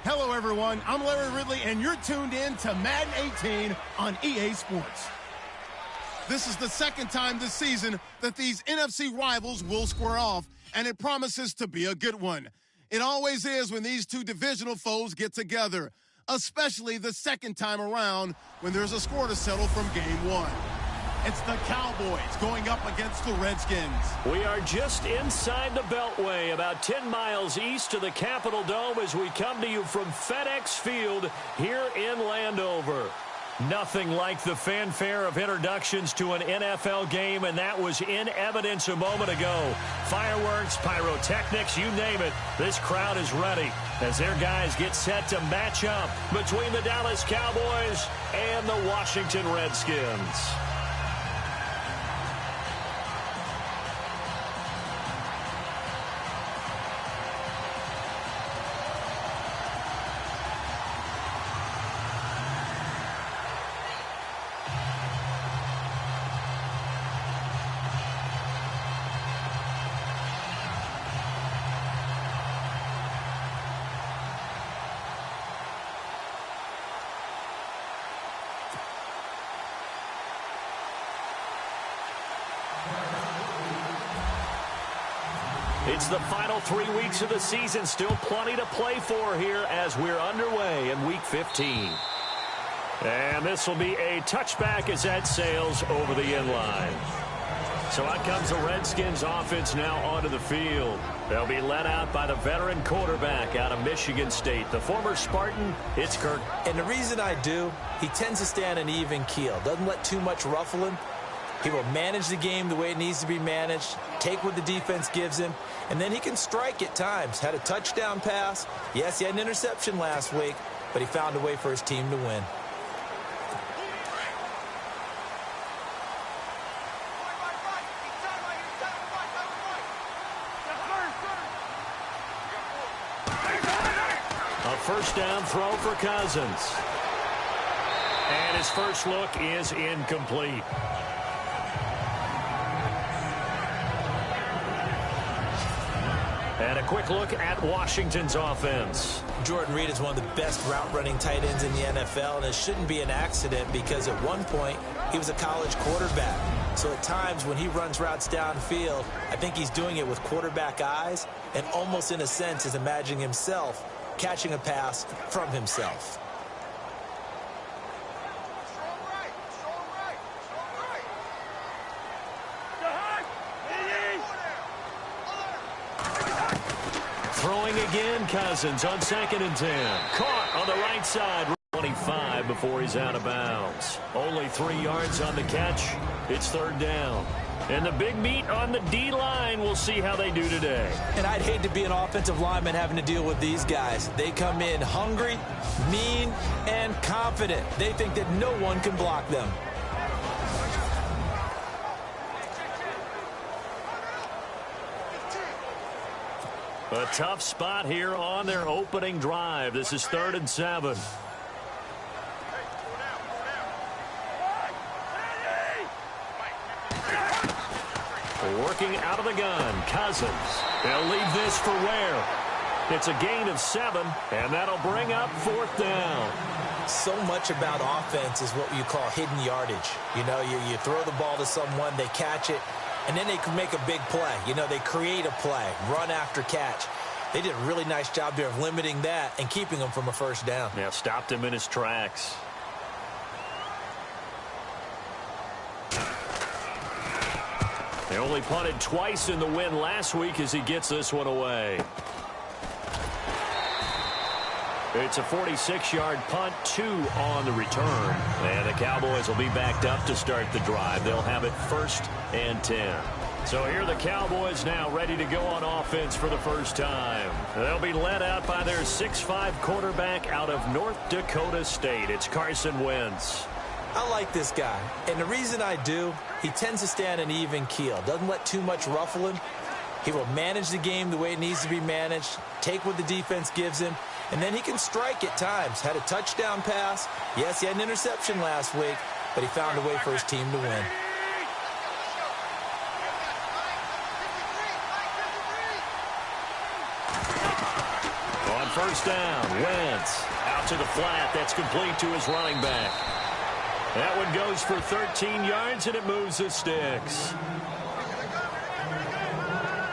Hello, everyone. I'm Larry Ridley, and you're tuned in to Madden 18 on EA Sports. This is the second time this season that these NFC rivals will square off, and it promises to be a good one. It always is when these two divisional foes get together, especially the second time around when there's a score to settle from game one. It's the Cowboys going up against the Redskins. We are just inside the Beltway, about 10 miles east of the Capitol Dome as we come to you from FedEx Field here in Landover. Nothing like the fanfare of introductions to an NFL game, and that was in evidence a moment ago. Fireworks, pyrotechnics, you name it, this crowd is ready as their guys get set to match up between the Dallas Cowboys and the Washington Redskins. It's the final 3 weeks of the season. Still plenty to play for here as we're underway in Week 15. And this will be a touchback as that sails over the inline. So out comes the Redskins offense now onto the field. They'll be led out by the veteran quarterback out of Michigan State, the former Spartan. It's Kirk. And the reason I do, he tends to stay on an even keel. Doesn't let too much ruffle him. He will manage the game the way it needs to be managed, take what the defense gives him, and then he can strike at times. Had a touchdown pass. Yes, he had an interception last week, but he found a way for his team to win. A first down throw for Cousins. And his first look is incomplete. And a quick look at Washington's offense. Jordan Reed is one of the best route-running tight ends in the NFL, and it shouldn't be an accident because at one point he was a college quarterback. So at times when he runs routes downfield, I think he's doing it with quarterback eyes and almost in a sense is imagining himself catching a pass from himself. Throwing again, Cousins on 2nd and 10. Caught on the right side. 25 before he's out of bounds. Only 3 yards on the catch. It's 3rd down. And the big meat on the D-line. We'll see how they do today. And I'd hate to be an offensive lineman having to deal with these guys. They come in hungry, mean, and confident. They think that no one can block them. A tough spot here on their opening drive. This is 3rd and 7. Working out of the gun, Cousins. They'll leave this for Ware. It's a gain of 7, and that'll bring up 4th down. So much about offense is what you call hidden yardage. You know, you throw the ball to someone, they catch it, and then they can make a big play. You know, they create a play, run after catch. They did a really nice job there of limiting that and keeping him from a first down. Yeah, stopped him in his tracks. They only punted twice in the win last week as he gets this one away. It's a 46-yard punt, 2 on the return. And the Cowboys will be backed up to start the drive. They'll have it 1st and 10. So here are the Cowboys now ready to go on offense for the first time. They'll be led out by their 6'5 quarterback out of North Dakota State. It's Carson Wentz. I like this guy, and the reason I do, he tends to stay on an even keel. Doesn't let too much ruffle him. He will manage the game the way it needs to be managed, take what the defense gives him, and then he can strike at times. Had a touchdown pass. Yes, he had an interception last week, but he found a way for his team to win. on first down. Wentz out to the flat. That's complete to his running back. That one goes for 13 yards, and it moves the sticks.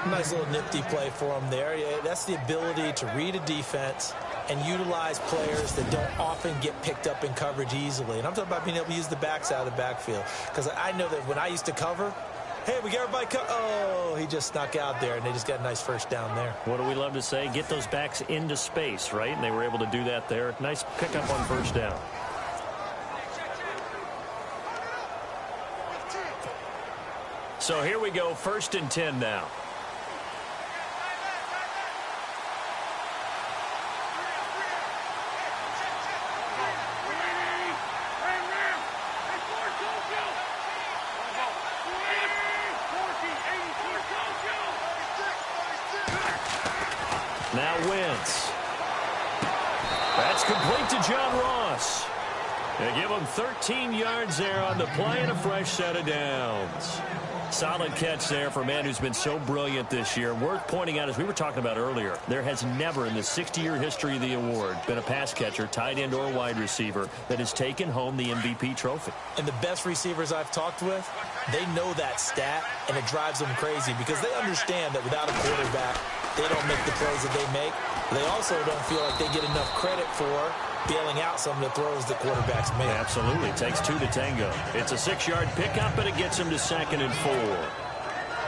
Nice little nifty play for him there. Yeah, that's the ability to read a defense and utilize players that don't often get picked up in coverage easily. And I'm talking about being able to use the backs out of the backfield. Because I know that when I used to cover, hey, we got everybody oh, he just snuck out there, and they just got a nice first down there. What do we love to say? Get those backs into space, right? And they were able to do that there. Nice pickup on first down. So here we go, 1st and 10 now. Now Wentz. That's complete to John Ross. They give him 13 yards there on the play and a fresh set of downs. Solid catch there for a man who's been so brilliant this year. Worth pointing out, as we were talking about earlier, there has never in the 60-year history of the award been a pass catcher, tight end, or wide receiver that has taken home the MVP trophy. And the best receivers I've talked with, they know that stat, and it drives them crazy because they understand that without a quarterback, they don't make the plays that they make. They also don't feel like they get enough credit for bailing out some of the throws the quarterbacks make. Absolutely. It takes two to tango. It's a 6-yard pickup, and it gets him to 2nd and 4.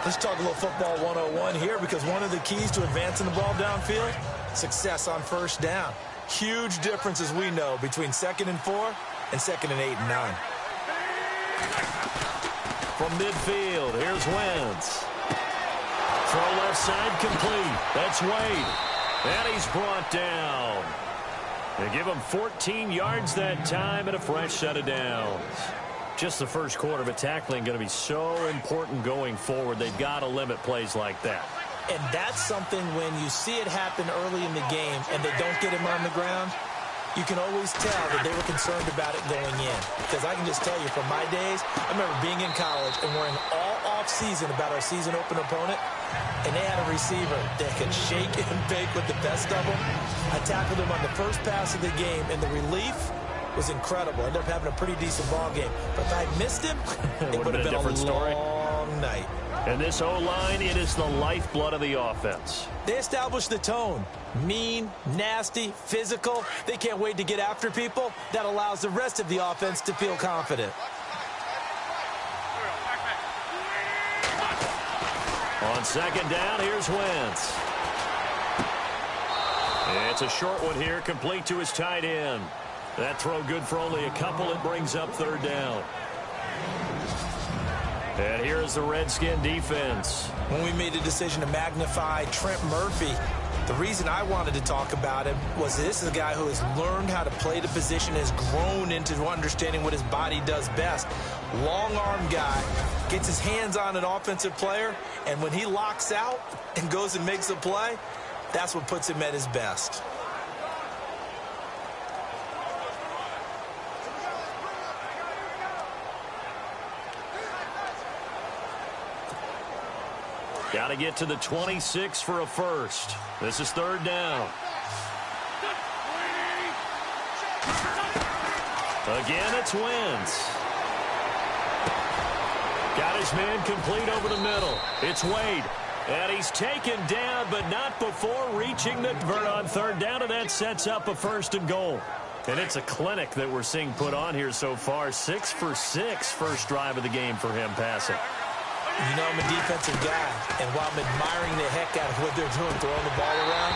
Let's talk a little football 101 here, because one of the keys to advancing the ball downfield, success on first down. Huge difference, as we know, between 2nd and 4 and 2nd and 8 and 9. From midfield, here's Wentz. Throw left side complete. That's Wade. And he's brought down. They give him 14 yards that time and a fresh set of downs. Just the first quarter, but tackling going to be so important going forward. They've got to limit plays like that. And that's something when you see it happen early in the game and they don't get him on the ground, you can always tell that they were concerned about it going in. Because I can just tell you from my days, I remember being in college and worrying all off-season about our season open opponent, and they had a receiver that could shake and bake with the best of them. I tackled him on the first pass of the game, and the relief was incredible. I ended up having a pretty decent ball game. But if I had missed him, it would have been a different story. Long night. And this O-line, it is the lifeblood of the offense. They established the tone. Mean, nasty, physical. They can't wait to get after people. That allows the rest of the offense to feel confident. On 2nd down, here's Wentz. It's a short one here, complete to his tight end. That throw good for only a couple. It brings up 3rd down. And here's the Redskin defense. When we made the decision to magnify Trent Murphy, the reason I wanted to talk about him was this is a guy who has learned how to play the position, has grown into understanding what his body does best. Long-arm guy, gets his hands on an offensive player, and when he locks out and goes and makes a play, that's what puts him at his best. Got to get to the 26 for a first. This is 3rd down. Again, it's Wentz. Got his man complete over the middle. It's Wade. And he's taken down, but not before reaching the vert on 3rd down, and that sets up a 1st and goal. And it's a clinic that we're seeing put on here so far. 6 for 6 first drive of the game for him passing. You know, I'm a defensive guy, and while I'm admiring the heck out of what they're doing, throwing the ball around,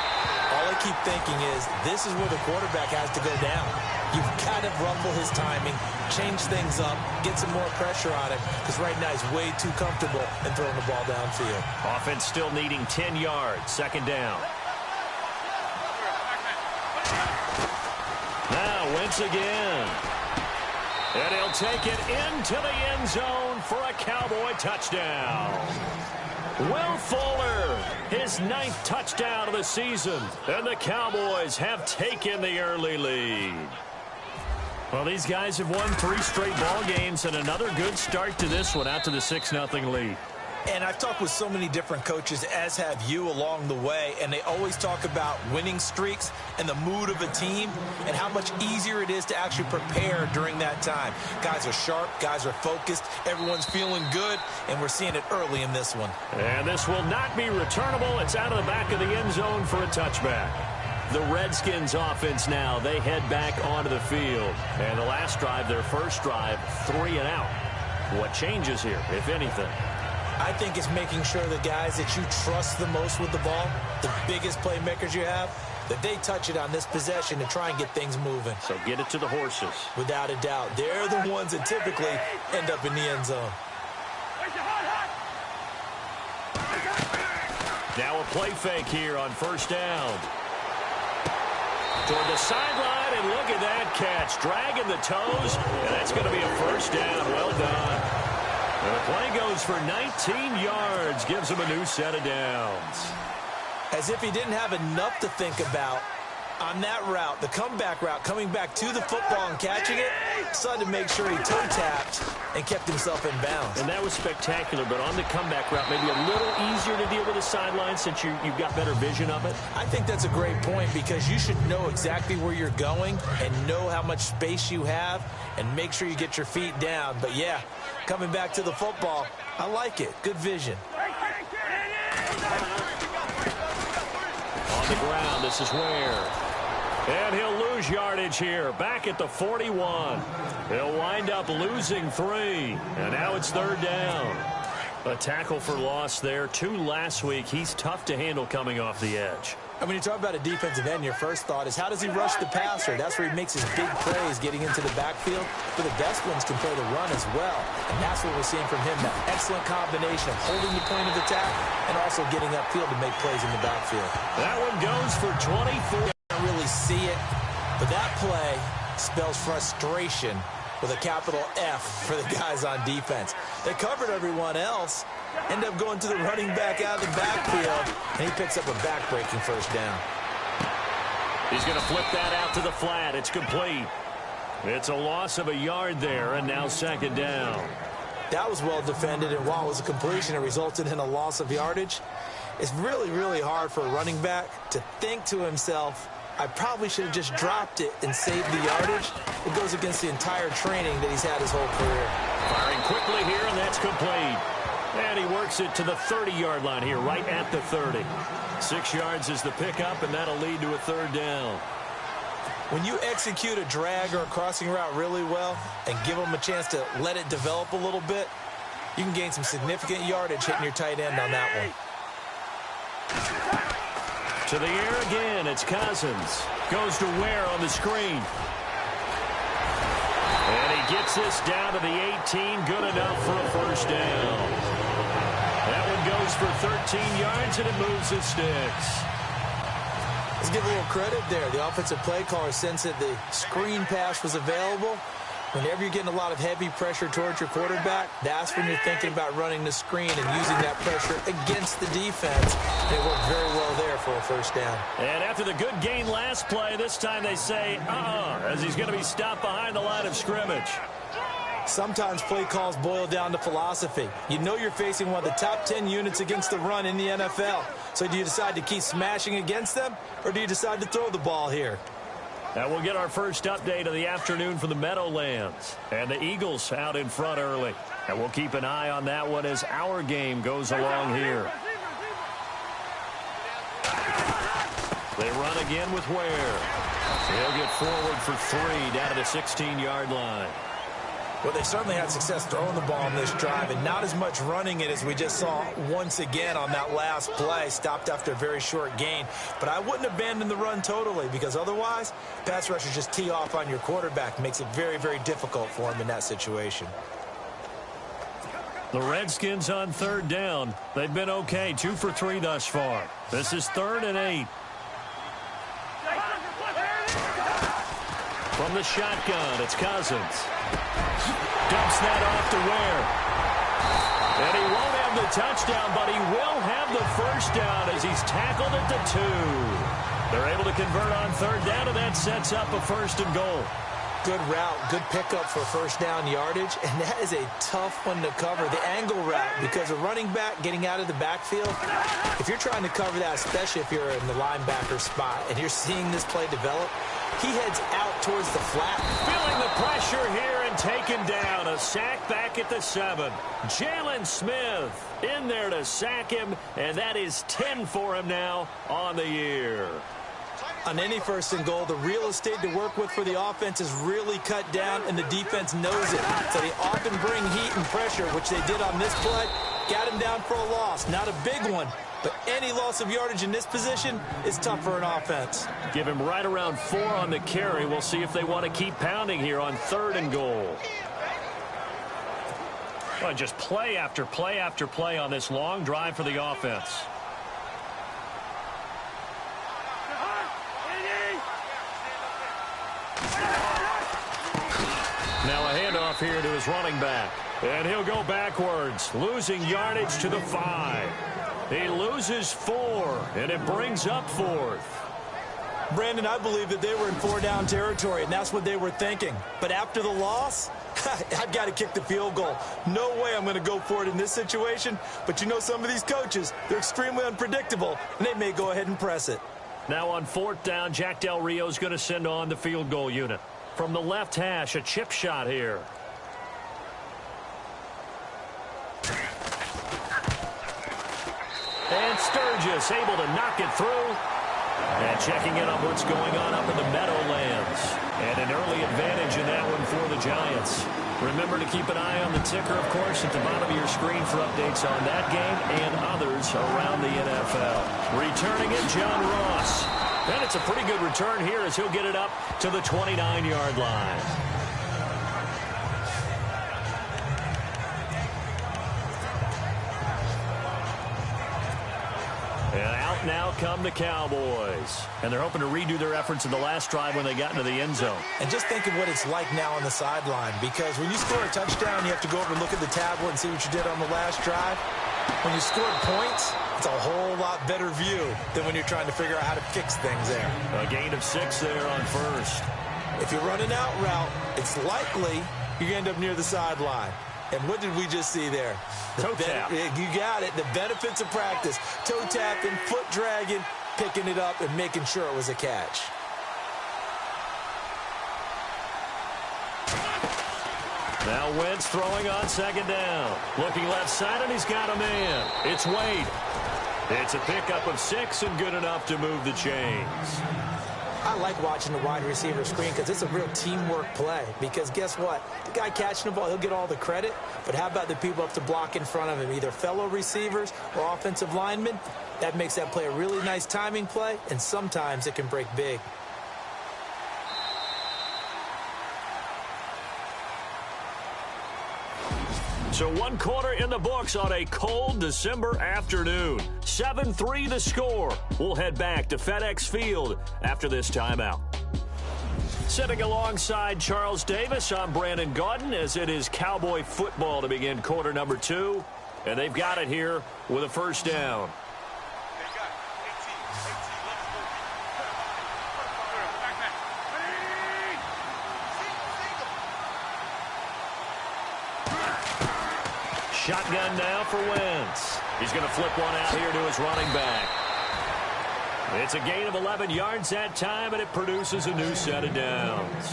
all I keep thinking is this is where the quarterback has to go down. You've got to ruffle his timing, change things up, get some more pressure on him, because right now he's way too comfortable in throwing the ball downfield. Offense still needing 10 yards, 2nd down. Now Wentz again. And he'll take it into the end zone for a Cowboy touchdown. Will Fuller, his 9th touchdown of the season. And the Cowboys have taken the early lead. Well, these guys have won 3 straight ball games and another good start to this one out to the 6-0 lead. And I've talked with so many different coaches, as have you, along the way, and they always talk about winning streaks and the mood of a team and how much easier it is to actually prepare during that time. Guys are sharp, guys are focused, everyone's feeling good, and we're seeing it early in this one. And this will not be returnable. It's out of the back of the end zone for a touchback. The Redskins offense now, they head back onto the field. And the last drive, their first drive, 3 and out. What changes here, if anything? I think it's making sure the guys that you trust the most with the ball, the biggest playmakers you have, that they touch it on this possession to try and get things moving. So get it to the horses. Without a doubt. They're the ones that typically end up in the end zone. Now a play fake here on first down. Toward the sideline, and look at that catch. Dragging the toes, and that's going to be a first down. Well done. And the play goes for 19 yards, gives him a new set of downs. As if he didn't have enough to think about on that route, the comeback route, coming back to the football and catching it, decided to make sure he toe-tapped and kept himself in bounds. And that was spectacular, but on the comeback route, maybe a little easier to deal with the sideline since you've got better vision of it? I think that's a great point because you should know exactly where you're going and know how much space you have and make sure you get your feet down. But, yeah, coming back to the football, I like it. Good vision. On the ground, this is Ware. And he'll lose yardage here, back at the 41. He'll wind up losing 3, and now it's third down. A tackle for loss there, 2 last week. He's tough to handle coming off the edge. And when you talk about a defensive end, your first thought is, how does he rush the passer? That's where he makes his big plays, getting into the backfield. But the best ones can play the run as well. And that's what we're seeing from him, that excellent combination of holding the point of attack and also getting upfield to make plays in the backfield. That one goes for 24. Really see it, but that play spells frustration with a capital F for the guys on defense. They covered everyone else, end up going to the running back out of the backfield, and he picks up a back-breaking first down. He's going to flip that out to the flat. It's complete. It's a loss of a yard there, and now second down. That was well defended, and while it was a completion, it resulted in a loss of yardage. It's really, really hard for a running back to think to himself, I probably should have just dropped it and saved the yardage. It goes against the entire training that he's had his whole career. Firing quickly here, and that's complete. And he works it to the 30-yard line here, right at the 30. 6 yards is the pickup, and that'll lead to a third down. When you execute a drag or a crossing route really well and give them a chance to let it develop a little bit, you can gain some significant yardage hitting your tight end on that one. To the air again, it's Cousins. Goes to Ware on the screen. And he gets this down to the 18, good enough for a first down. That one goes for 13 yards, and it moves the sticks. Let's give a little credit there. The offensive play caller sensed that the screen pass was available. Whenever you're getting a lot of heavy pressure towards your quarterback, that's when you're thinking about running the screen and using that pressure against the defense. They worked very well there for a first down. And after the good gain last play, this time they say, as he's going to be stopped behind the line of scrimmage. Sometimes play calls boil down to philosophy. You know you're facing one of the top 10 units against the run in the NFL. So do you decide to keep smashing against them, or do you decide to throw the ball here? And we'll get our first update of the afternoon from the Meadowlands. And the Eagles out in front early. And we'll keep an eye on that one as our game goes along here. They run again with Ware. They'll get forward for 3 down to the 16-yard line. Well, they certainly had success throwing the ball on this drive, and not as much running it as we just saw once again on that last play, stopped after a very short gain. But I wouldn't abandon the run totally, because otherwise, pass rushers just tee off on your quarterback. Makes it very, very difficult for him in that situation. The Redskins on third down. They've been okay, 2 for 3 thus far. This is 3rd and 8. From the shotgun, it's Cousins. Dumps that off to Ware. And he won't have the touchdown, but he will have the first down as he's tackled at the 2. They're able to convert on third down, and that sets up a 1st and goal. Good route, good pickup for first down yardage, and that is a tough one to cover. The angle route, because a running back getting out of the backfield, if you're trying to cover that, especially if you're in the linebacker spot and you're seeing this play develop, he heads out towards the flat. Feeling the pressure here and taken down. A sack back at the 7. Jalen Smith in there to sack him, and that is 10 for him now on the year. On any first and goal, the real estate to work with for the offense is really cut down, and the defense knows it. So they often bring heat and pressure, which they did on this play. Got him down for a loss. Not a big one, but any loss of yardage in this position is tough for an offense. Give him right around 4 on the carry. We'll see if they want to keep pounding here on 3rd and goal. Well, just play after play after play on this long drive for the offense. Now a handoff here to his running back. And he'll go backwards, losing yardage to the 5. He loses 4, and it brings up 4th. Brandon, I believe that they were in 4-down territory, and that's what they were thinking. But after the loss, I've got to kick the field goal. No way I'm going to go for it in this situation. But you know, some of these coaches, they're extremely unpredictable, and they may go ahead and press it. Now on 4th down, Jack Del Rio's going to send on the field goal unit. From the left hash, a chip shot here. And Sturgis able to knock it through. And checking in on what's going on up in the Meadowlands. And an early advantage in that one for the Giants. Remember to keep an eye on the ticker, of course, at the bottom of your screen for updates on that game and others around the NFL. Returning it, John Ross. And it's a pretty good return here as he'll get it up to the 29-yard line. And out now come the Cowboys. And they're hoping to redo their efforts in the last drive when they got into the end zone. And just think of what it's like now on the sideline, because when you score a touchdown, you have to go over and look at the tablet and see what you did on the last drive. When you scored points, it's a whole lot better view than when you're trying to figure out how to fix things there. A gain of 6 there on first. If you run an out route, it's likely you end up near the sideline. And what did we just see there? Toe tap. You got it. The benefits of practice. Toe tapping, foot dragging, picking it up, and making sure it was a catch. Now Wentz throwing on 2nd down. Looking left side, and he's got a man. It's Wade. It's a pickup of 6 and good enough to move the chains. I like watching the wide receiver screen because it's a real teamwork play. Because guess what? The guy catching the ball, he'll get all the credit. But how about the people up to block in front of him, either fellow receivers or offensive linemen? That makes that play a really nice timing play, and sometimes it can break big. So 1 quarter in the books on a cold December afternoon. 7-3 the score. We'll head back to FedEx Field after this timeout. Sitting alongside Charles Davis, I'm Brandon Gaudin as it is Cowboy football to begin quarter number 2. And they've got it here with a first down. Shotgun now for Wentz. He's going to flip one out here to his running back. It's a gain of 11 yards that time, and it produces a new set of downs.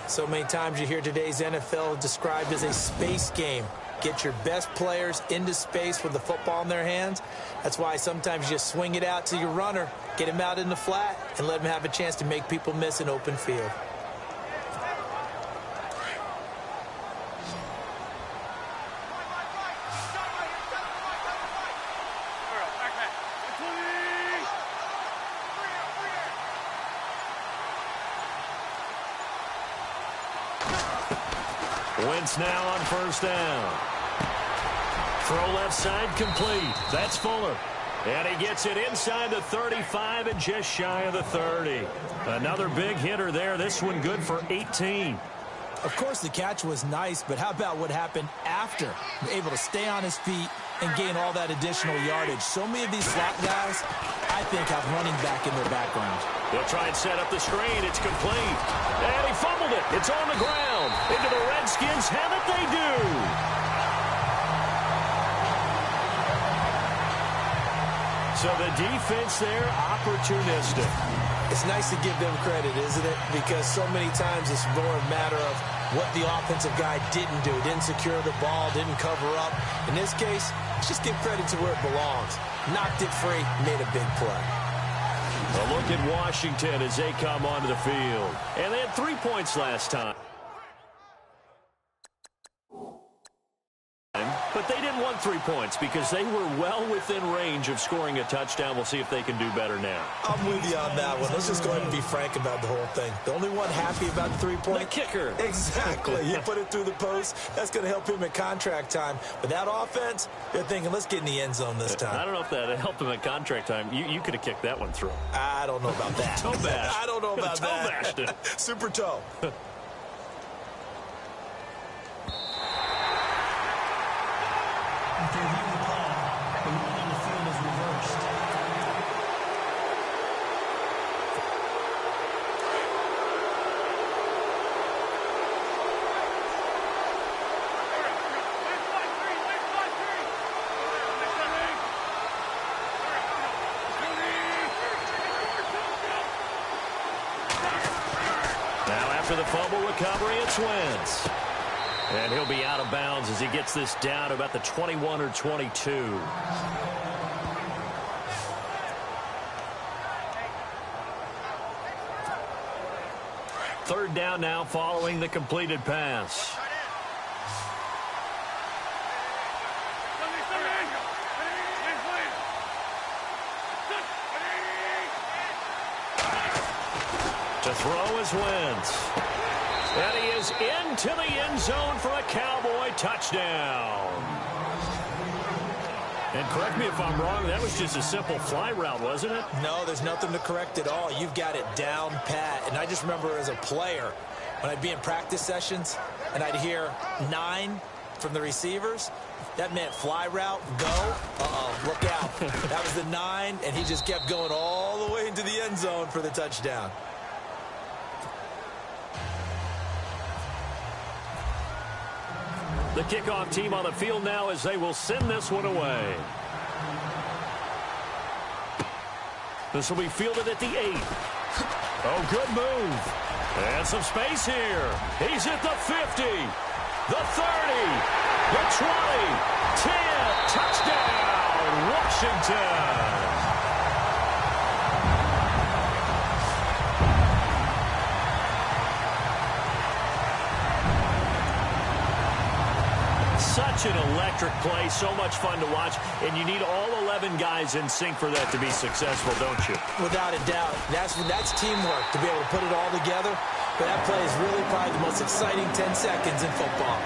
So many times you hear today's NFL described as a space game. Get your best players into space with the football in their hands. That's why sometimes you just swing it out to your runner, get him out in the flat, and let him have a chance to make people miss an open field. Wentz now on first down. Throw left side complete. That's Fuller. And he gets it inside the 35 and just shy of the 30. Another big hitter there. This one good for 18. Of course, the catch was nice, but how about what happened after? Able to stay on his feet, and gain all that additional yardage. So many of these slot guys, I think, have running back in their background. They'll try and set up the screen. It's complete. And he fumbled it. It's on the ground. Into the Redskins. Have it they do. So the defense there, opportunistic. It's nice to give them credit, isn't it? Because so many times it's more a matter of what the offensive guy didn't do. Didn't secure the ball, didn't cover up. In this case, let's just give credit to where it belongs. Knocked it free, made a big play. A look at Washington as they come onto the field. And they had 3 points last time. But they didn't want 3 points because they were well within range of scoring a touchdown. We'll see if they can do better now. I'm with you on that one. Let's just go ahead and be frank about the whole thing. The only one happy about the 3-point? The kicker. Exactly. You put it through the post. That's going to help him at contract time. But that offense, they're thinking, let's get in the end zone this time. I don't know if that helped him at contract time. You could have kicked that one through. I don't know about that. Toe bash. I don't know about toe that. Bashed it. Super toe. After reviewing the call, the ruling on the field is reversed. Now after the fumble recovery, it's Wentz. And he'll be out of bounds as he gets this down to about the 21 or 22. Third down now following the completed pass. To throw is Wentz. And he is into the end zone for a Cowboy touchdown. And correct me if I'm wrong, that was just a simple fly route, wasn't it? No, there's nothing to correct at all. You've got it down pat. And I just remember as a player, when I'd be in practice sessions and I'd hear 9 from the receivers, that meant fly route, go. Uh-oh, look out. That was the 9, and he just kept going all the way into the end zone for the touchdown. The kickoff team on the field now as they will send this one away. This will be fielded at the 8. Oh, good move. And some space here. He's at the 50, the 30, the 20, 10. Touchdown, Washington. Such an electric play, so much fun to watch, and you need all 11 guys in sync for that to be successful, don't you? Without a doubt. That's teamwork to be able to put it all together. But that play is really probably the most exciting 10 seconds in football.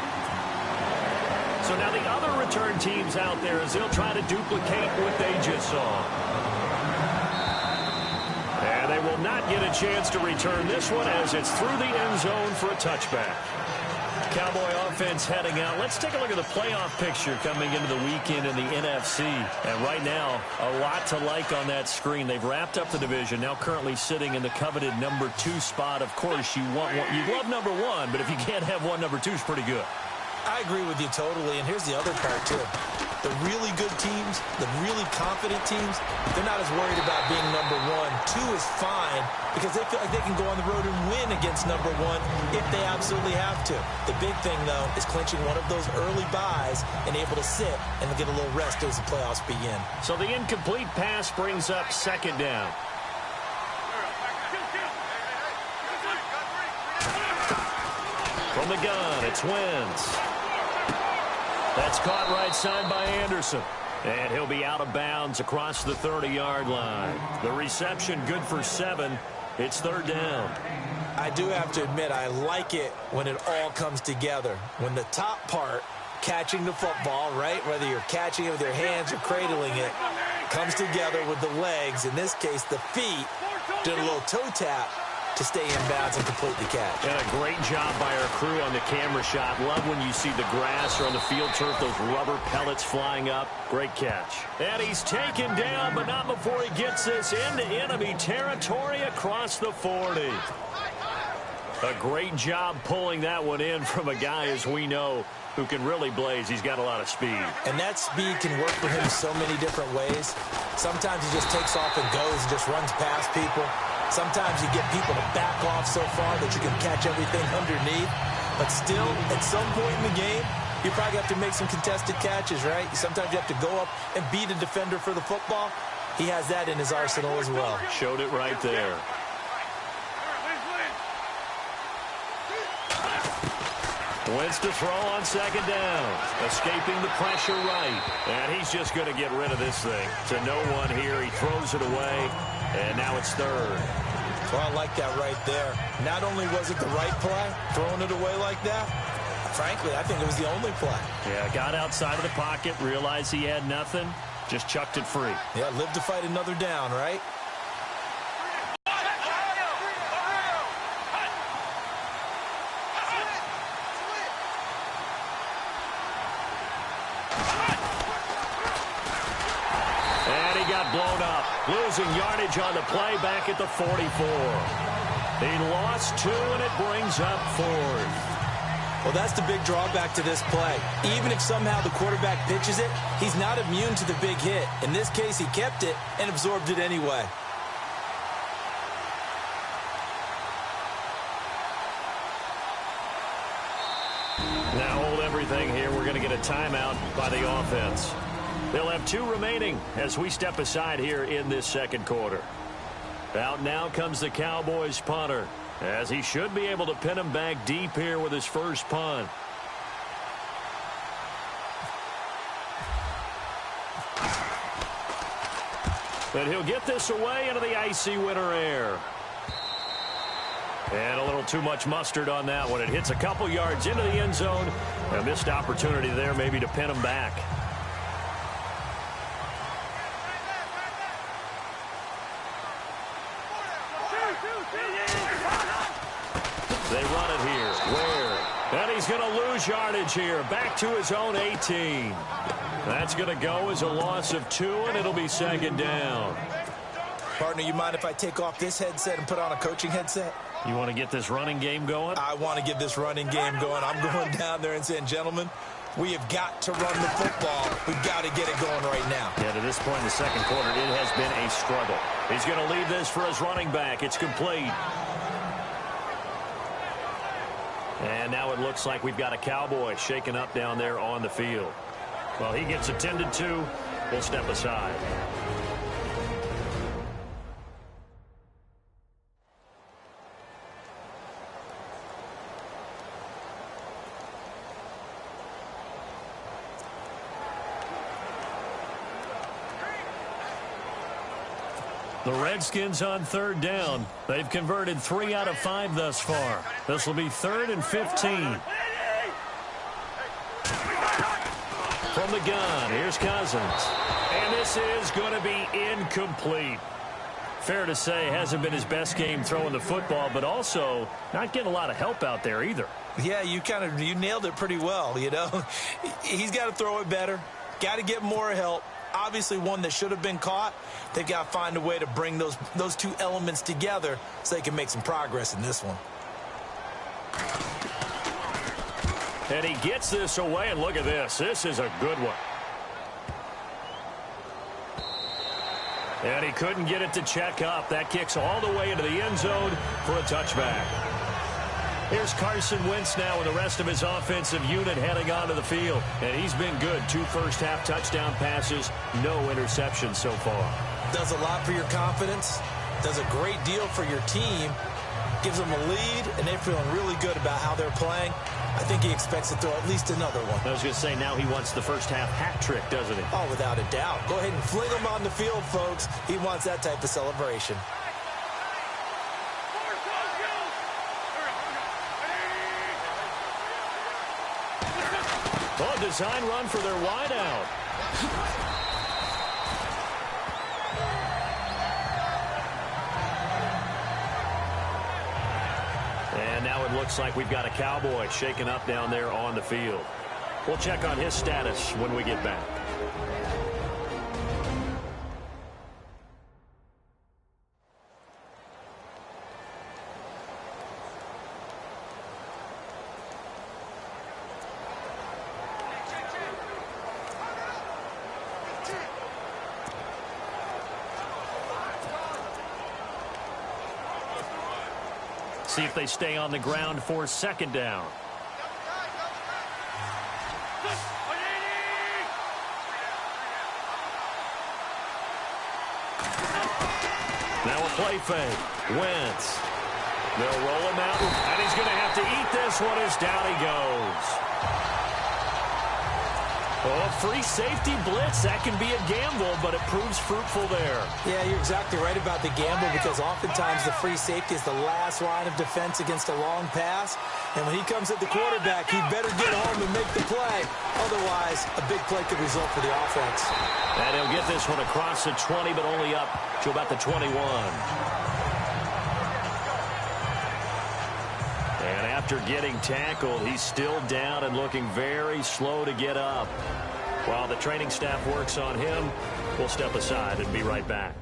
So now the other return teams out there as they'll try to duplicate what they just saw. And they will not get a chance to return this one as it's through the end zone for a touchback. Cowboy offense heading out. Let's take a look at the playoff picture coming into the weekend in the NFC. And right now, a lot to like on that screen. They've wrapped up the division, now currently sitting in the coveted number 2 spot. Of course, you want one. You'd love number 1, but if you can't have one, number 2 is pretty good. I agree with you totally, and here's the other part, too. The really good teams, the really confident teams, they're not as worried about being number 1. 2 is fine because they feel like they can go on the road and win against number 1 if they absolutely have to. The big thing, though, is clinching one of those early byes and able to sit and get a little rest as the playoffs begin. So the incomplete pass brings up second down. From the gun, it's Wentz. That's caught right side by Anderson. And he'll be out of bounds across the 30-yard line. The reception good for 7. It's third down. I do have to admit, I like it when it all comes together. When the top part, catching the football, right, whether you're catching it with your hands or cradling it, comes together with the legs, in this case the feet, did a little toe tap to stay in bounds and complete the catch. And a great job by our crew on the camera shot. Love when you see the grass or on the field turf, those rubber pellets flying up. Great catch. And he's taken down, but not before he gets this into enemy territory across the 40. A great job pulling that one in from a guy, as we know, who can really blaze. He's got a lot of speed. And that speed can work for him so many different ways. Sometimes he just takes off and goes, just runs past people. Sometimes you get people to back off so far that you can catch everything underneath. But still, at some point in the game, you probably have to make some contested catches, right? Sometimes you have to go up and beat a defender for the football. He has that in his arsenal as well. Showed it right there. Wins to throw on second down. Escaping the pressure right. And he's just going to get rid of this thing. To no one here. He throws it away. And now it's third. Well, I like that right there. Not only was it the right play, throwing it away like that, frankly, I think it was the only play. Yeah, got outside of the pocket, realized he had nothing, just chucked it free. Yeah, live to fight another down, right? Blown up, losing yardage on the play back at the 44. He lost 2, and it brings up 4th. Well, that's the big drawback to this play. Even if somehow the quarterback pitches it, he's not immune to the big hit. In this case, he kept it and absorbed it anyway. Now hold everything here. We're going to get a timeout by the offense. They'll have 2 remaining as we step aside here in this second quarter. Out now comes the Cowboys punter, as he should be able to pin him back deep here with his first punt. But he'll get this away into the icy winter air. And a little too much mustard on that one. It hits a couple yards into the end zone. A missed opportunity there maybe to pin him back. They run it here. Ware. And he's going to lose yardage here. Back to his own 18. That's going to go as a loss of 2, and it'll be second down. Partner, you mind if I take off this headset and put on a coaching headset? You want to get this running game going? I want to get this running game going. I'm going down there and saying, gentlemen, we have got to run the football. We've got to get it going right now. Yeah, to this point in the second quarter, it has been a struggle. He's going to leave this for his running back. It's complete. And now it looks like we've got a Cowboy shaken up down there on the field. Well, he gets attended to. We'll step aside. The Redskins on third down. They've converted 3 out of 5 thus far. This will be 3rd and 15. From the gun, here's Cousins. And this is going to be incomplete. Fair to say, hasn't been his best game throwing the football, but also not getting a lot of help out there either. Yeah, you nailed it pretty well, you know. He's got to throw it better. Got to get more help. Obviously one that should have been caught. They've got to find a way to bring those 2 elements together so they can make some progress in this one. And he gets this away, and look at this. This is a good one. And he couldn't get it to check up. That kicks all the way into the end zone for a touchback. Here's Carson Wentz now with the rest of his offensive unit heading onto the field. And he's been good. 2 first-half touchdown passes, no interceptions so far. Does a lot for your confidence. Does a great deal for your team. Gives them a lead, and they're feeling really good about how they're playing. I think he expects to throw at least another one. I was going to say, now he wants the first-half hat trick, doesn't he? Oh, without a doubt. Go ahead and fling him on the field, folks. He wants that type of celebration. Oh, design run for their wideout. looks like we've got a Cowboy shaken up down there on the field. We'll check on his status when we get back. See if they stay on the ground for second down. Now a play fake. Wentz. They'll roll him out, and he's going to have to eat this one as down he goes. Oh, free safety blitz. That can be a gamble, but it proves fruitful there. Yeah, you're exactly right about the gamble, because oftentimes the free safety is the last line of defense against a long pass. And when he comes at the quarterback, he better get home and make the play. Otherwise, a big play could result for the offense. And he'll get this one across the 20, but only up to about the 21. And after getting tackled, he's still down and looking very slow to get up. While the training staff works on him, we'll step aside and be right back.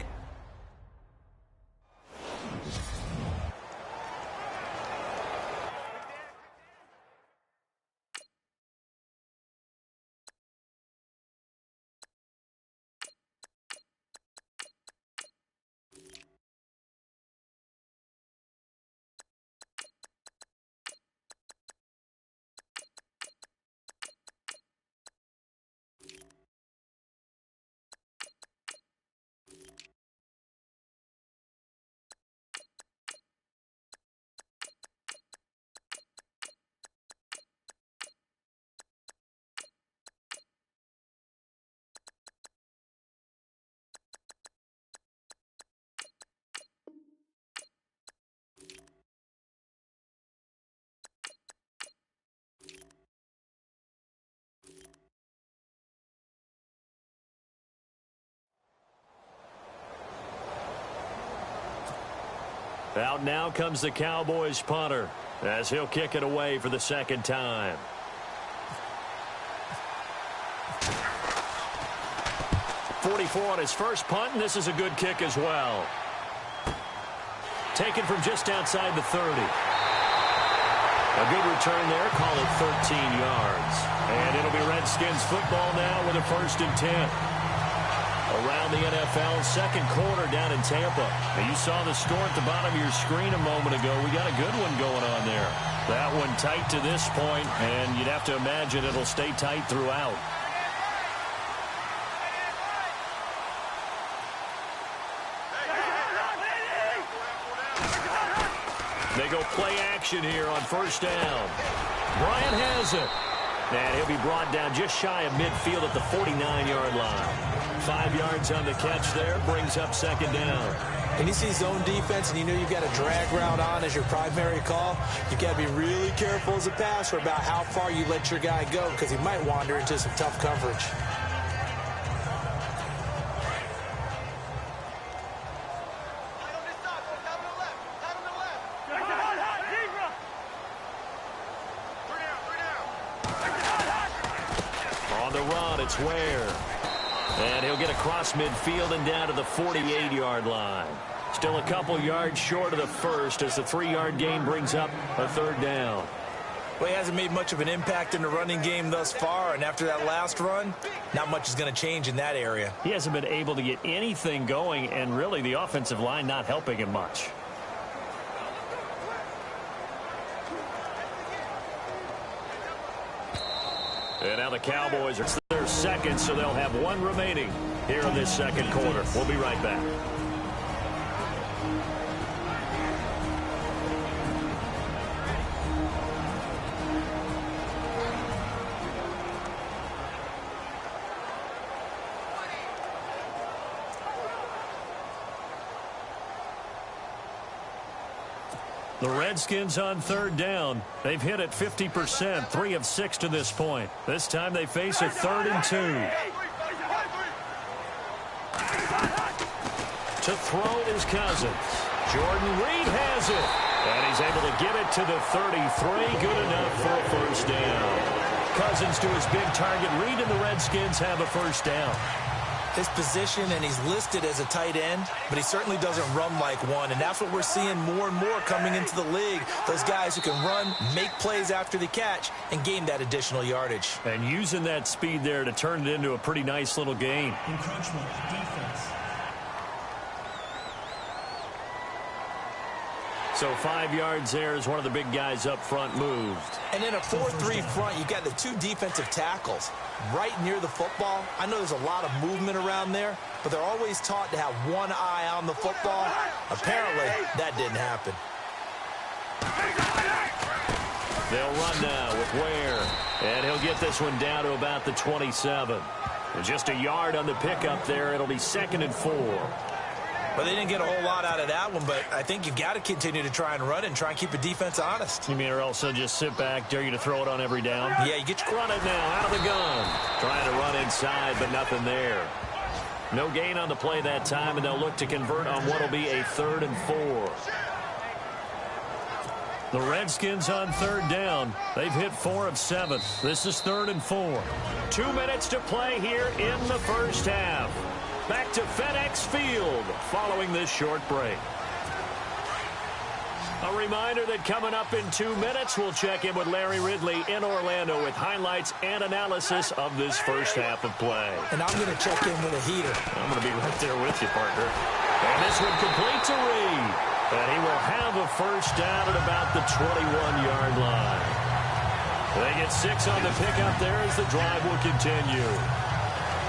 Out now comes the Cowboys punter as he'll kick it away for the second time. .44 on his first punt, and this is a good kick as well. Taken from just outside the 30. A good return there, call it 13 yards. And it'll be Redskins football now with a 1st and 10. Around the NFL, second quarter down in Tampa. Now, you saw the score at the bottom of your screen a moment ago. We got a good one going on there. That one tight to this point, and you'd have to imagine it'll stay tight throughout. They go play action here on 1st down. Bryant has it. And he'll be brought down just shy of midfield at the 49-yard line. 5 yards on the catch there, brings up second down. And you see zone defense, and you know you've got a drag route on as your primary call. You've got to be really careful as a passer about how far you let your guy go, because he might wander into some tough coverage. On the run, it's Ware. And he'll get across midfield and down to the 48-yard line. Still a couple yards short of the first as the 3-yard gain brings up a 3rd down. Well, he hasn't made much of an impact in the running game thus far, and after that last run, not much is going to change in that area. He hasn't been able to get anything going, and really the offensive line not helping him much. And now the Cowboys are their second, so they'll have one remaining here in this second quarter. We'll be right back. The Redskins on 3rd down. They've hit it 50%, 3 of 6 to this point. This time they face a 3rd and 2. To throw is Cousins. Jordan Reed has it. And he's able to get it to the 33. Good enough for a first down. Cousins to his big target read, and the Redskins have a first down. His position, and he's listed as a tight end, but he certainly doesn't run like one, and that's what we're seeing more and more coming into the league. Those guys who can run, make plays after the catch, and gain that additional yardage. And using that speed there to turn it into a pretty nice little gain. Encroachment, defense. So 5 yards there as one of the big guys up front moved. And in a 4-3 front, you've got the two defensive tackles right near the football. I know there's a lot of movement around there, but they're always taught to have one eye on the football. Apparently, that didn't happen. They'll run now with Ware, and he'll get this one down to about the 27. And just a yard on the pickup there. It'll be 2nd and 4. Well, they didn't get a whole lot out of that one, but I think you've got to continue to try and run it and try and keep the defense honest. You mean or also just sit back, dare you to throw it on every down? Yeah, you get your... Run it now, out of the gun. Trying to run inside, but nothing there. No gain on the play that time, and they'll look to convert on what will be a 3rd and 4. The Redskins on 3rd down. They've hit 4 of 7. This is 3rd and 4. 2 minutes to play here in the first half. Back to FedEx Field following this short break. A reminder that coming up in 2 minutes, we'll check in with Larry Ridley in Orlando with highlights and analysis of this first half of play. And I'm going to check in with a heater. I'm going to be right there with you, partner. And this one complete to Reed. And he will have a first down at about the 21-yard line. They get 6 on the pickup there as the drive will continue.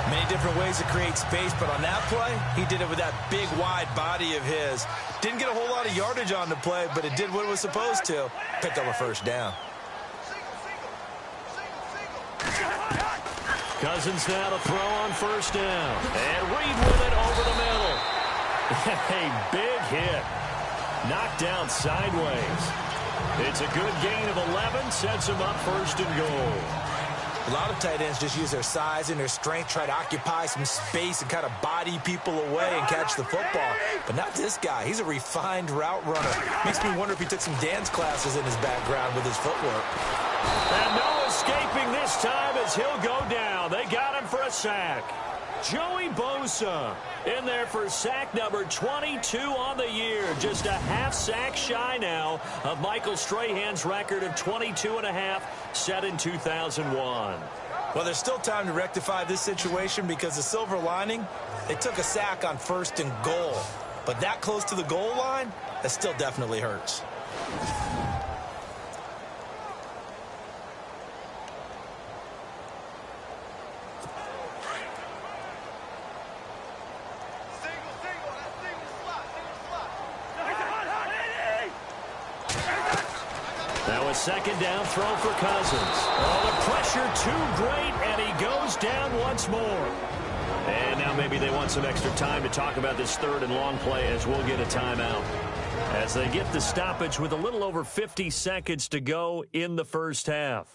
Many different ways to create space, but on that play, he did it with that big, wide body of his. Didn't get a whole lot of yardage on the play, but it did what it was supposed to. Picked up a first down. Cousins now to throw on first down. And Reed with it over the middle. A big hit. Knocked down sideways. It's a good gain of 11. Sets him up 1st and goal. A lot of tight ends just use their size and their strength, try to occupy some space and kind of body people away and catch the football. But not this guy. He's a refined route runner. Makes me wonder if he took some dance classes in his background with his footwork. And no escaping this time as he'll go down. They got him for a sack. Joey Bosa in there for sack number 22 on the year. Just a half sack shy now of Michael Strahan's record of 22.5 set in 2001. Well, there's still time to rectify this situation because the silver lining, they took a sack on 1st and goal. But that close to the goal line, that still definitely hurts. Now a 2nd down throw for Cousins. Oh, the pressure too great, and he goes down once more. And now maybe they want some extra time to talk about this 3rd and long play as we'll get a timeout. As they get the stoppage with a little over 50 seconds to go in the first half.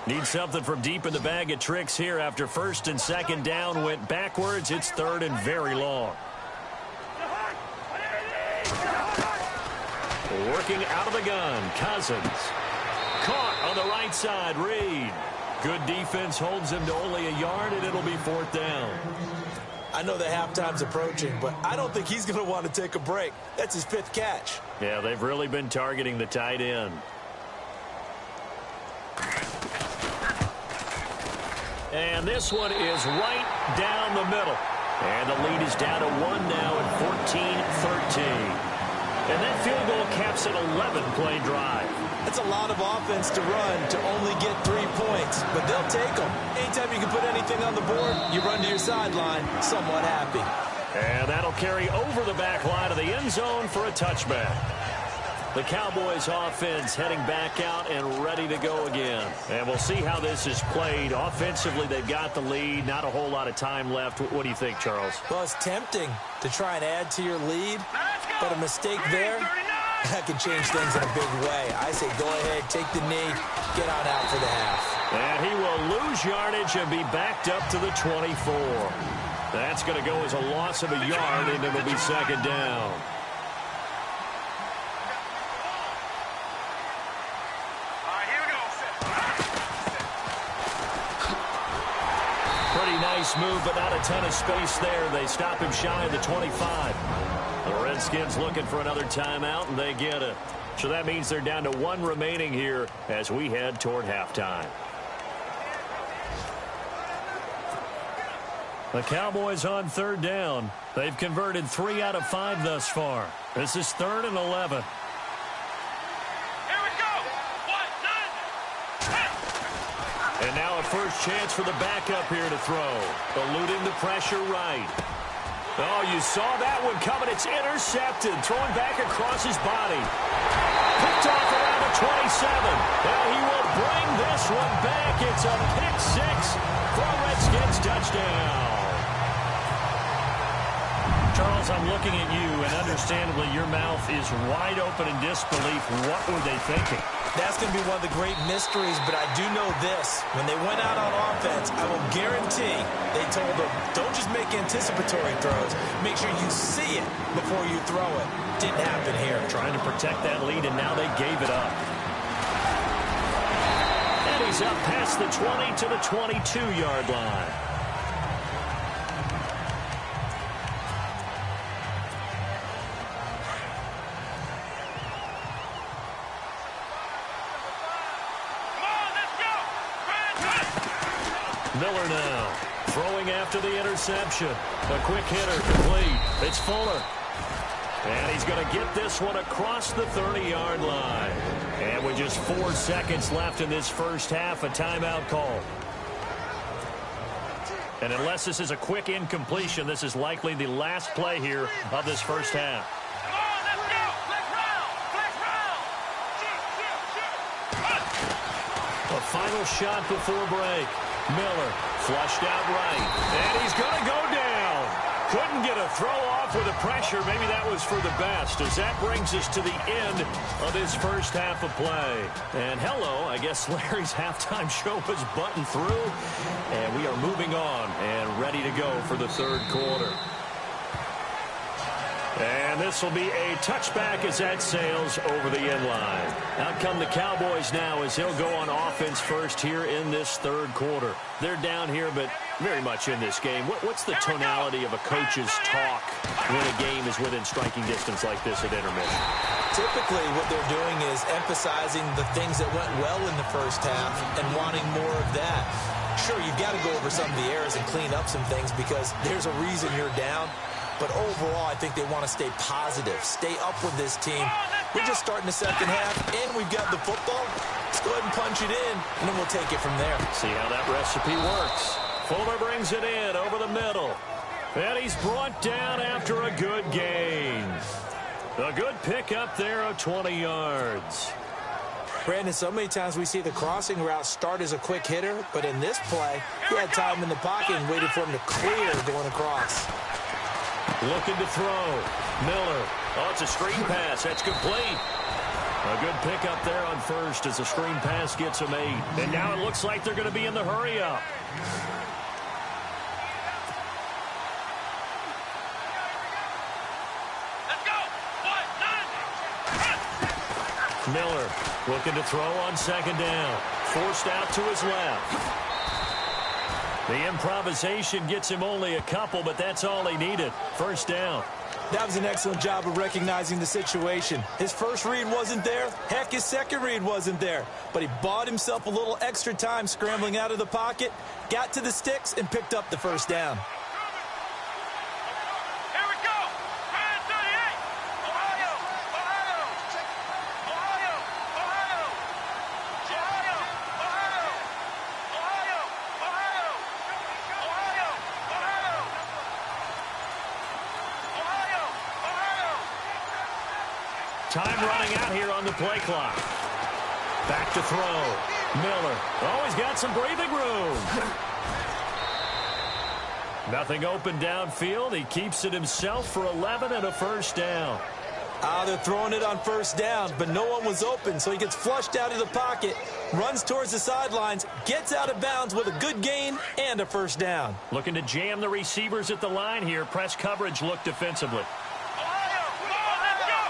Need something from deep in the bag of tricks here after 1st and 2nd down went backwards. It's 3rd and very long. Working out of the gun, Cousins. Caught on the right side, Reed. Good defense holds him to only a yard, and it'll be 4th down. I know the halftime's approaching, but I don't think he's going to want to take a break. That's his 5th catch. Yeah, they've really been targeting the tight end. And this one is right down the middle. And the lead is down to 1 now at 14-13. And that field goal caps an 11-play drive. That's a lot of offense to run to only get 3 points, but they'll take them. Anytime you can put anything on the board, you run to your sideline somewhat happy. And that'll carry over the back line of the end zone for a touchback. The Cowboys offense heading back out and ready to go again. And we'll see how this is played. Offensively, they've got the lead. Not a whole lot of time left. What do you think, Charles? Well, it's tempting to try and add to your lead, but a mistake there That can change things in a big way. I say go ahead, take the knee, get on out for the half. And he will lose yardage and be backed up to the 24. That's going to go as a loss of a yard, and it'll be second down. Pretty nice move, but not a ton of space there. They stop him shy of the 25. The Redskins looking for another timeout, and they get it. So that means they're down to one remaining here as we head toward halftime. The Cowboys on third down. They've converted 3 out of 5 thus far. This is 3rd and 11. And now a first chance for the backup here to throw. Eluding the pressure right. Oh, you saw that one coming. It's intercepted. Throwing back across his body. Picked off around the 27. And he will bring this one back. It's a pick 6 for a Redskins touchdown. Charles, I'm looking at you, and understandably your mouth is wide open in disbelief. What were they thinking? That's going to be one of the great mysteries, but I do know this. When they went out on offense, I will guarantee they told them, don't just make anticipatory throws. Make sure you see it before you throw it. Didn't happen here. Trying to protect that lead, and now they gave it up. And he's up past the 20 to the 22-yard line. Miller now throwing after the interception. A quick hitter complete. It's Fuller. And he's going to get this one across the 30-yard line. And with just 4 seconds left in this first half, a timeout call. And unless this is a quick incompletion, this is likely the last play here of this first half. A final shot before break. Miller flushed out right, and he's going to go down. Couldn't get a throw off with the pressure. Maybe that was for the best, as that brings us to the end of his first half of play. And hello, I guess Larry's halftime show was buttoned through, and we are moving on and ready to go for the third quarter. And this will be a touchback as that sails over the end line. Out come the Cowboys now as he'll go on offense first here in this third quarter. They're down here, but very much in this game. What's the tonality of a coach's talk when a game is within striking distance like this at intermission? Typically, what they're doing is emphasizing the things that went well in the first half and wanting more of that. Sure, you've got to go over some of the errors and clean up some things because there's a reason you're down. But overall, I think they want to stay positive, stay up with this team. We're just starting the second half, and we've got the football. Let's go ahead and punch it in, and then we'll take it from there. See how that recipe works. Fuller brings it in over the middle. And he's brought down after a good gain. A good pick up there of 20 yards. Brandon, so many times we see the crossing route start as a quick hitter, but in this play, he had time in the pocket and waited for him to clear going across. Looking to throw. Miller. Oh, it's a screen pass. That's complete. A good pickup there on first as the screen pass gets him 8. And now it looks like they're going to be in the hurry-up. Let's go. Miller looking to throw on second down. Forced out to his left. The improvisation gets him only a couple, but that's all he needed. First down. That was an excellent job of recognizing the situation. His first read wasn't there. Heck, his second read wasn't there. But he bought himself a little extra time scrambling out of the pocket, got to the sticks, and picked up the first down. Here we go. 38. Ohio. Ohio. Ohio. Ohio. Ohio. Ohio. Ohio. Ohio. Ohio. Ohio. Ohio. Time running out here on the play clock. Back to throw. Miller. Oh, he's got some breathing room. Nothing open downfield. He keeps it himself for 11 and a first down. They're throwing it on first down, but no one was open, so he gets flushed out of the pocket, runs towards the sidelines, gets out of bounds with a good gain and a first down. Looking to jam the receivers at the line here. Press coverage look defensively. Ohio, come on, let's go!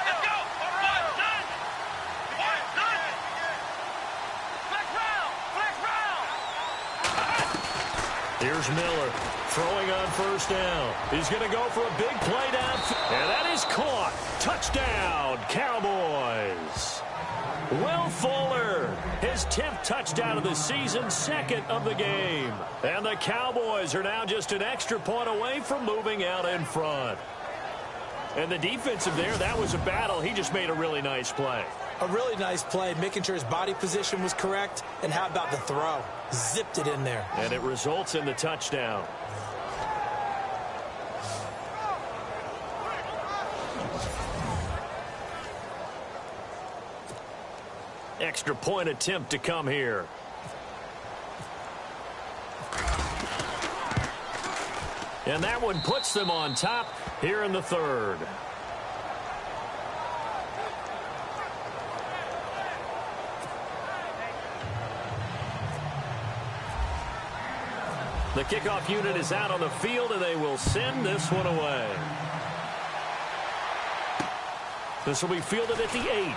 Let's go! One, done! One, done! Flex round! Here's Miller throwing on first down. He's going to go for a big play down. And that is caught. Touchdown, Cowboys. Will Fuller, his 10th touchdown of the season, 2nd of the game. And the Cowboys are now just an extra point away from moving out in front. And the defensive there, that was a battle. He just made a really nice play. A really nice play, making sure his body position was correct. And how about the throw? Zipped it in there. And it results in the touchdown. Extra point attempt to come here. And that one puts them on top here in the third. The kickoff unit is out on the field, and they will send this one away. This will be fielded at the 8.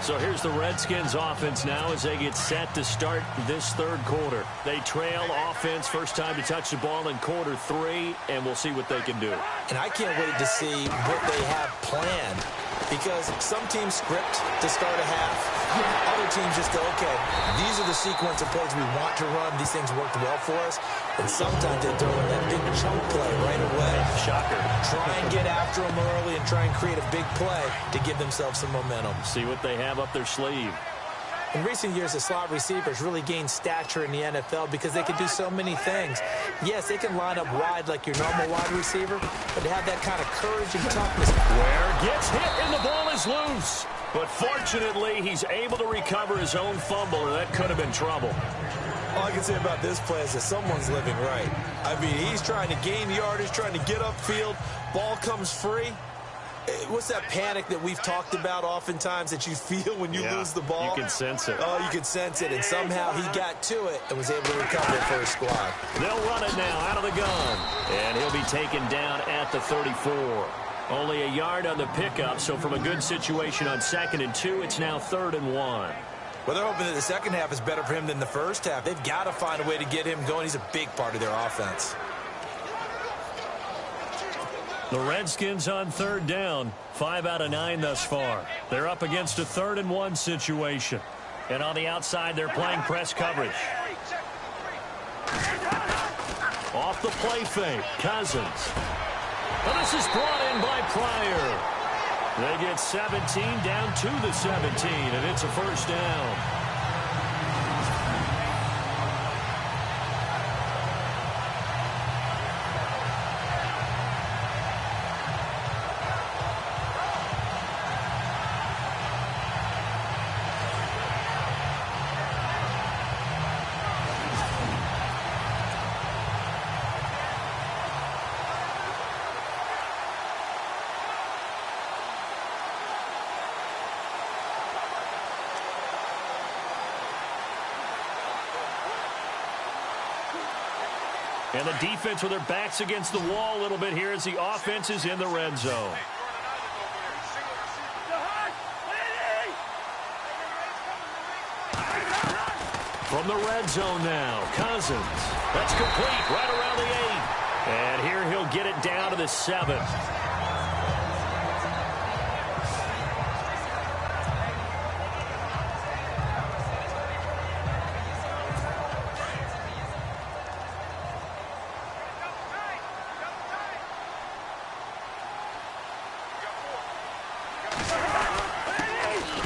So here's the Redskins offense now as they get set to start this third quarter. They trail offense first time to touch the ball in quarter 3, and we'll see what they can do. And I can't wait to see what they have planned, because some teams script to start a half. Other teams just go, okay, these are the sequence of plays we want to run. These things worked well for us. And sometimes they throw in that big chunk play right away. Shocker. Try and get after them early and try and create a big play to give themselves some momentum. See what they have up their sleeve. In recent years, the slot receivers really gained stature in the NFL because they can do so many things. Yes, they can line up wide like your normal wide receiver, but they have that kind of courage and toughness. Ware gets hit and the ball is loose. But fortunately, he's able to recover his own fumble, or that could have been trouble. All I can say about this play is that someone's living right. I mean, he's trying to gain yardage, trying to get upfield. Ball comes free. What's that panic that we've talked about oftentimes that you feel when you lose the ball? You can sense it. Oh, you can sense it. And somehow he got to it and was able to recover it for his squad. They'll run it now out of the gun. And he'll be taken down at the 34. Only a yard on the pickup, so from a good situation on 2nd and 2, it's now 3rd and 1. Well, they're hoping that the second half is better for him than the first half. They've got to find a way to get him going. He's a big part of their offense. The Redskins on 3rd down, 5 out of 9 thus far. They're up against a 3rd and 1 situation. And on the outside, they're playing press coverage. Off the play fake, Cousins. Well, this is brought in by Pryor. They get 17 down to the 17, and it's a first down. And the defense with their backs against the wall a little bit here as the offense is in the red zone. From the red zone now, Cousins. That's complete right around the 8. And here he'll get it down to the 7.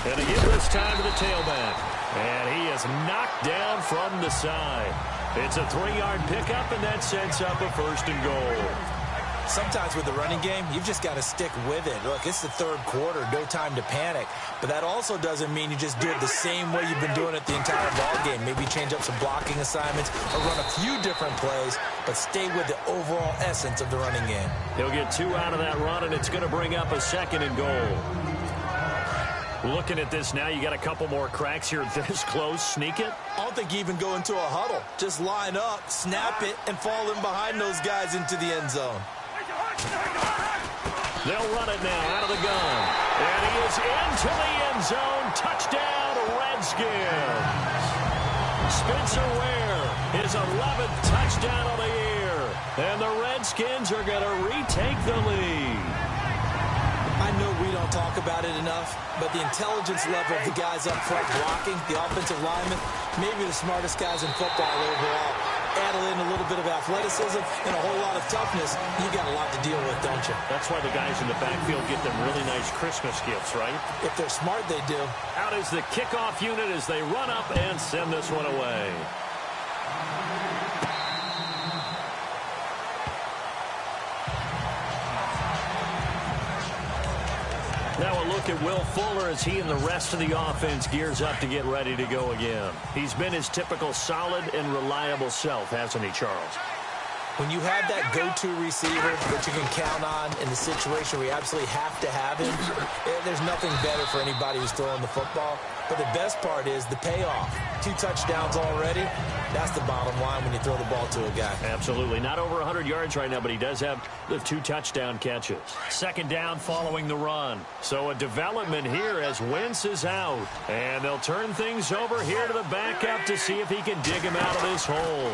And again this time to the tailback. And he is knocked down from the side. It's a 3-yard pickup, and that sets up a 1st and goal. Sometimes with the running game, you've just got to stick with it. Look, it's the third quarter, no time to panic. But that also doesn't mean you just do it the same way you've been doing it the entire ball game. Maybe change up some blocking assignments or run a few different plays, but stay with the overall essence of the running game. He'll get 2 out of that run, and it's going to bring up a 2nd and goal. Looking at this now, you got a couple more cracks here this close. Sneak it. I don't think you even go into a huddle. Just line up, snap it, and fall in behind those guys into the end zone. They'll run it now out of the gun. And he is into the end zone. Touchdown, Redskins. Spencer Ware, his 11th touchdown of the year. And the Redskins are going to retake the lead. I know we don't talk about it enough, but the intelligence level of the guys up front blocking, the offensive linemen, maybe the smartest guys in football overall. Add in a little bit of athleticism and a whole lot of toughness, you got a lot to deal with, don't you? That's why the guys in the backfield get them really nice Christmas gifts, right? If they're smart, they do. Out is the kickoff unit as they run up and send this one away. Now a look at Will Fuller as he and the rest of the offense gears up to get ready to go again. He's been his typical solid and reliable self, hasn't he, Charles? When you have that go-to receiver that you can count on in the situation where you absolutely have to have him, there's nothing better for anybody who's throwing the football. But the best part is the payoff. 2 touchdowns already. That's the bottom line when you throw the ball to a guy. Absolutely. Not over 100 yards right now, but he does have the 2 touchdown catches. 2nd down following the run. So a development here as Wentz is out. And they'll turn things over here to the backup to see if he can dig him out of this hole.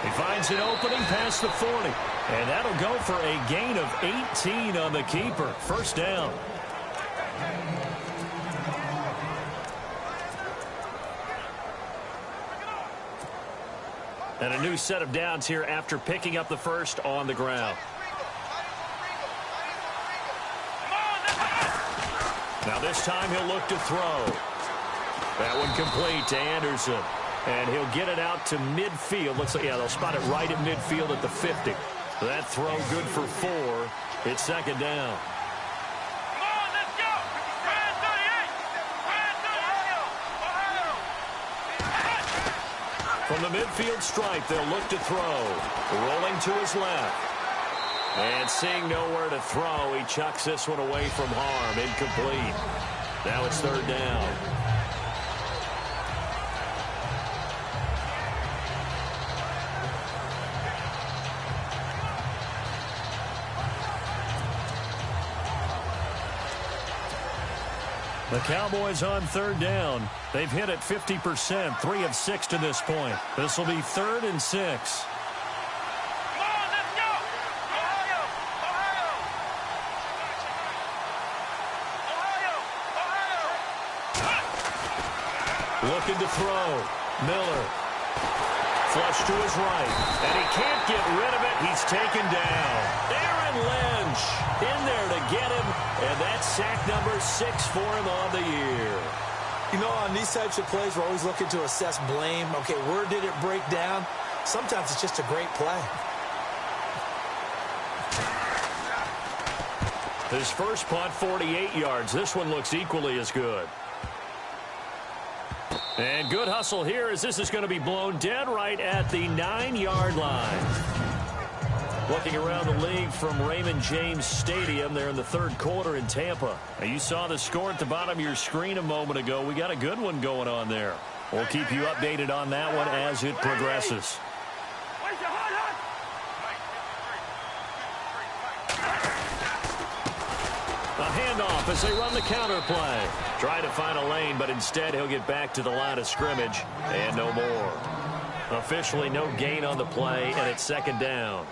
He finds an opening past the 40. And that'll go for a gain of 18 on the keeper. 1st down. And a new set of downs here after picking up the 1st on the ground. Now this time he'll look to throw. That one complete to Anderson. And he'll get it out to midfield. Looks like, yeah, they'll spot it right at midfield at the 50. That throw good for 4. It's 2nd down. Come on, let's go. Brand 38. From the midfield stripe, they'll look to throw. Rolling to his left. And seeing nowhere to throw, he chucks this one away from harm. Incomplete. Now it's 3rd down. The Cowboys on 3rd down. They've hit it 50%, 3 of 6 to this point. This will be 3rd and 6. Come on, let's go. Ohio. Looking to throw. Miller. Flush to his right. And he can't get rid of it. He's taken down. Aaron Lynch in there to get him. And that's sack number 6 for him on the year. You know, on these types of plays, we're always looking to assess blame. Okay, where did it break down? Sometimes it's just a great play. His first punt, 48 yards. This one looks equally as good. And good hustle here as this is going to be blown dead right at the 9-yard line. Looking around the league from Raymond James Stadium there in the 3rd quarter in Tampa. Now, you saw the score at the bottom of your screen a moment ago. We got a good one going on there. We'll keep you updated on that one as it progresses. A handoff as they run the counter play. Try to find a lane, but instead he'll get back to the line of scrimmage and no more. Officially no gain on the play, and it's 2nd down.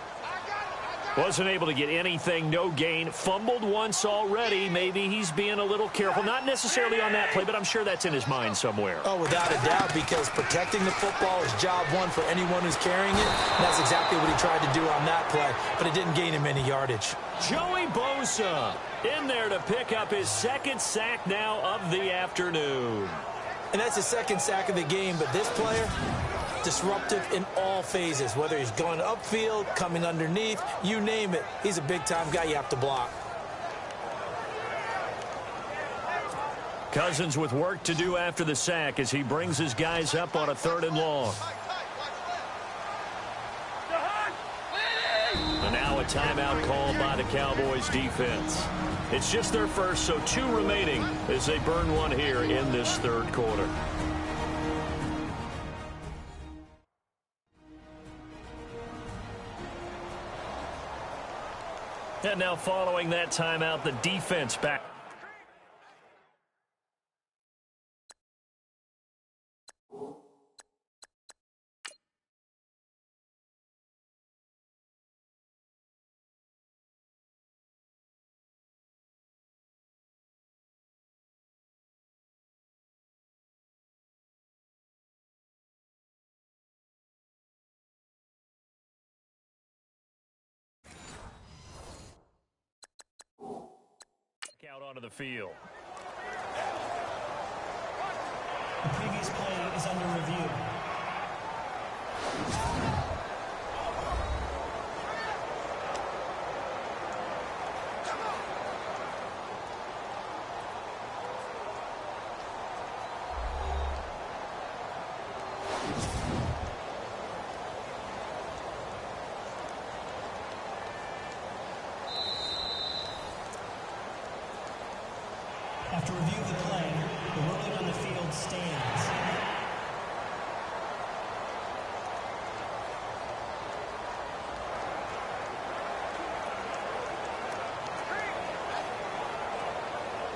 Wasn't able to get anything, no gain. Fumbled once already. Maybe he's being a little careful. Not necessarily on that play, but I'm sure that's in his mind somewhere. Oh, without a doubt, because protecting the football is job one for anyone who's carrying it. And that's exactly what he tried to do on that play, but it didn't gain him any yardage. Joey Bosa in there to pick up his 2nd sack now of the afternoon. And that's his 2nd sack of the game, but this player, disruptive in all phases, whether he's going upfield, coming underneath, you name it. He's a big-time guy you have to block. Cousins with work to do after the sack as he brings his guys up on a 3rd and long. And now a timeout called by the Cowboys defense. It's just their first, so 2 remaining as they burn one here in this 3rd quarter. And now following that timeout, the defense back. Out onto the field. The previous play is under review. After review of the play, the ruling on the field stands.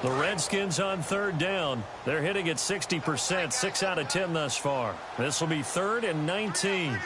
The Redskins on 3rd down. They're hitting at 60%, 6 out of 10 thus far. This will be 3rd and 19. And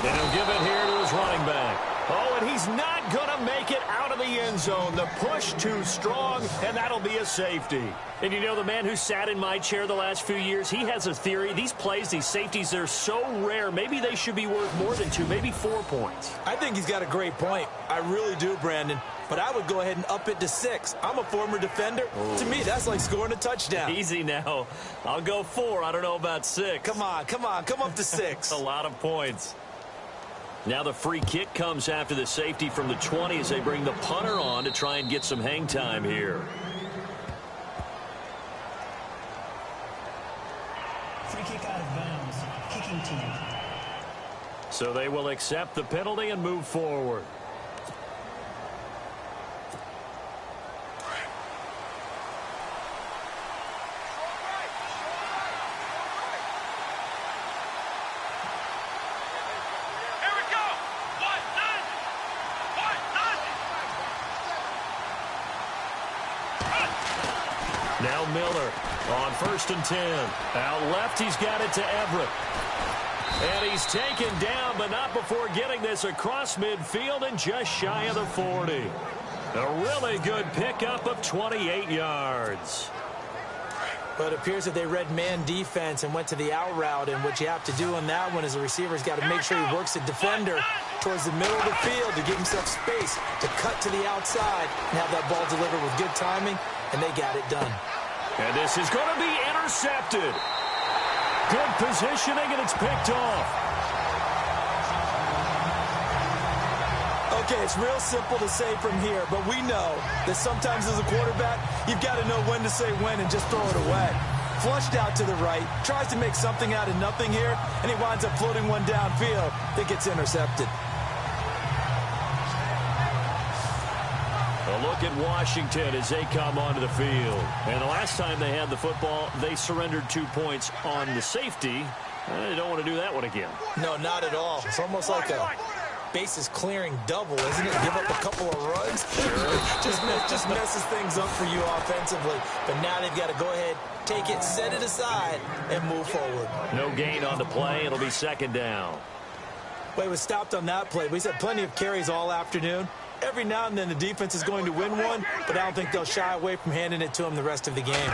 he'll give it here to his running back. Oh, and he's not going to make it out of the end zone. The push too strong, and that'll be a safety. And you know, the man who sat in my chair the last few years, he has a theory. These plays, these safeties, they're so rare. Maybe they should be worth more than 2, maybe 4 points. I think he's got a great point. I really do, Brandon. But I would go ahead and up it to 6. I'm a former defender. Ooh. To me, that's like scoring a touchdown. Easy now. I'll go 4. I don't know about 6. Come on. Come up to 6. A lot of points. Now the free kick comes after the safety from the 20 as they bring the punter on to try and get some hang time here. Free kick out of bounds. Kicking team. So they will accept the penalty and move forward. Now Miller on 1st and 10. Out left, he's got it to Everett. And he's taken down, but not before getting this across midfield and just shy of the 40. A really good pickup of 28 yards. But it appears that they read man defense and went to the out route, and what you have to do on that one is the receiver's got to make sure he works the defender towards the middle of the field to give himself space to cut to the outside and have that ball delivered with good timing, and they got it done. And this is going to be intercepted. Good positioning, and it's picked off. Okay, it's real simple to say from here, but we know that sometimes as a quarterback, you've got to know when to say when and just throw it away. Flushed out to the right, tries to make something out of nothing here, and he winds up floating one downfield that gets intercepted. A look at Washington as they come onto the field. And the last time they had the football, they surrendered 2 points on the safety. They don't want to do that one again. No, not at all. It's almost like a bases clearing double, isn't it? Give up a couple of runs. Sure. just messes things up for you offensively. But now they've got to go ahead, take it, set it aside, and move forward. No gain on the play. It'll be 2nd down. Well, he was stopped on that play. We've had plenty of carries all afternoon. Every now and then the defense is going to win one, but I don't think they'll shy away from handing it to him the rest of the game.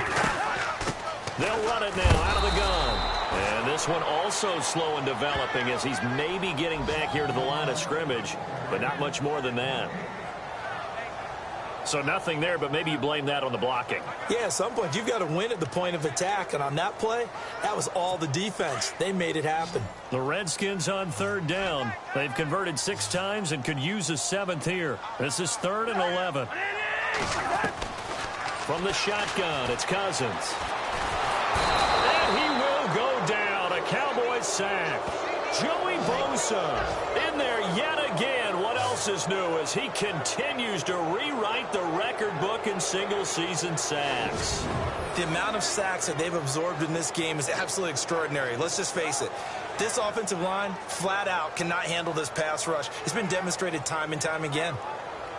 They'll run it now out of the gun. And this one also slow in developing as he's maybe getting back here to the line of scrimmage, but not much more than that. So nothing there, but maybe you blame that on the blocking. Yeah, at some point, you've got to win at the point of attack. And on that play, that was all the defense. They made it happen. The Redskins on third down. They've converted 6 times and could use a 7th here. This is 3rd and 11. From the shotgun, it's Cousins. And he will go down. A Cowboys sack. Joey Bosa in there yet again. What else is new as he continues to rewrite the record book in single-season sacks? The amount of sacks that they've absorbed in this game is absolutely extraordinary. Let's just face it. This offensive line, flat out, cannot handle this pass rush. It's been demonstrated time and time again.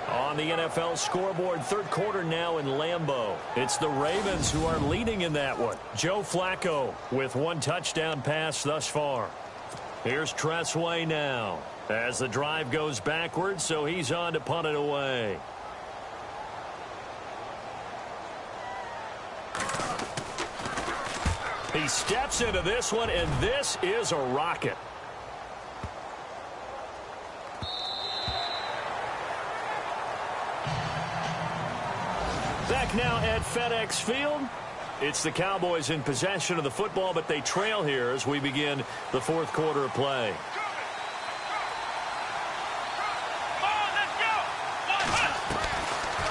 On the NFL scoreboard, third quarter now in Lambeau. It's the Ravens who are leading in that one. Joe Flacco with 1 touchdown pass thus far. Here's Tressway now as the drive goes backwards, so he's on to punt it away. He steps into this one, and this is a rocket. Back now at FedEx Field. It's the Cowboys in possession of the football, but they trail here as we begin the fourth quarter of play.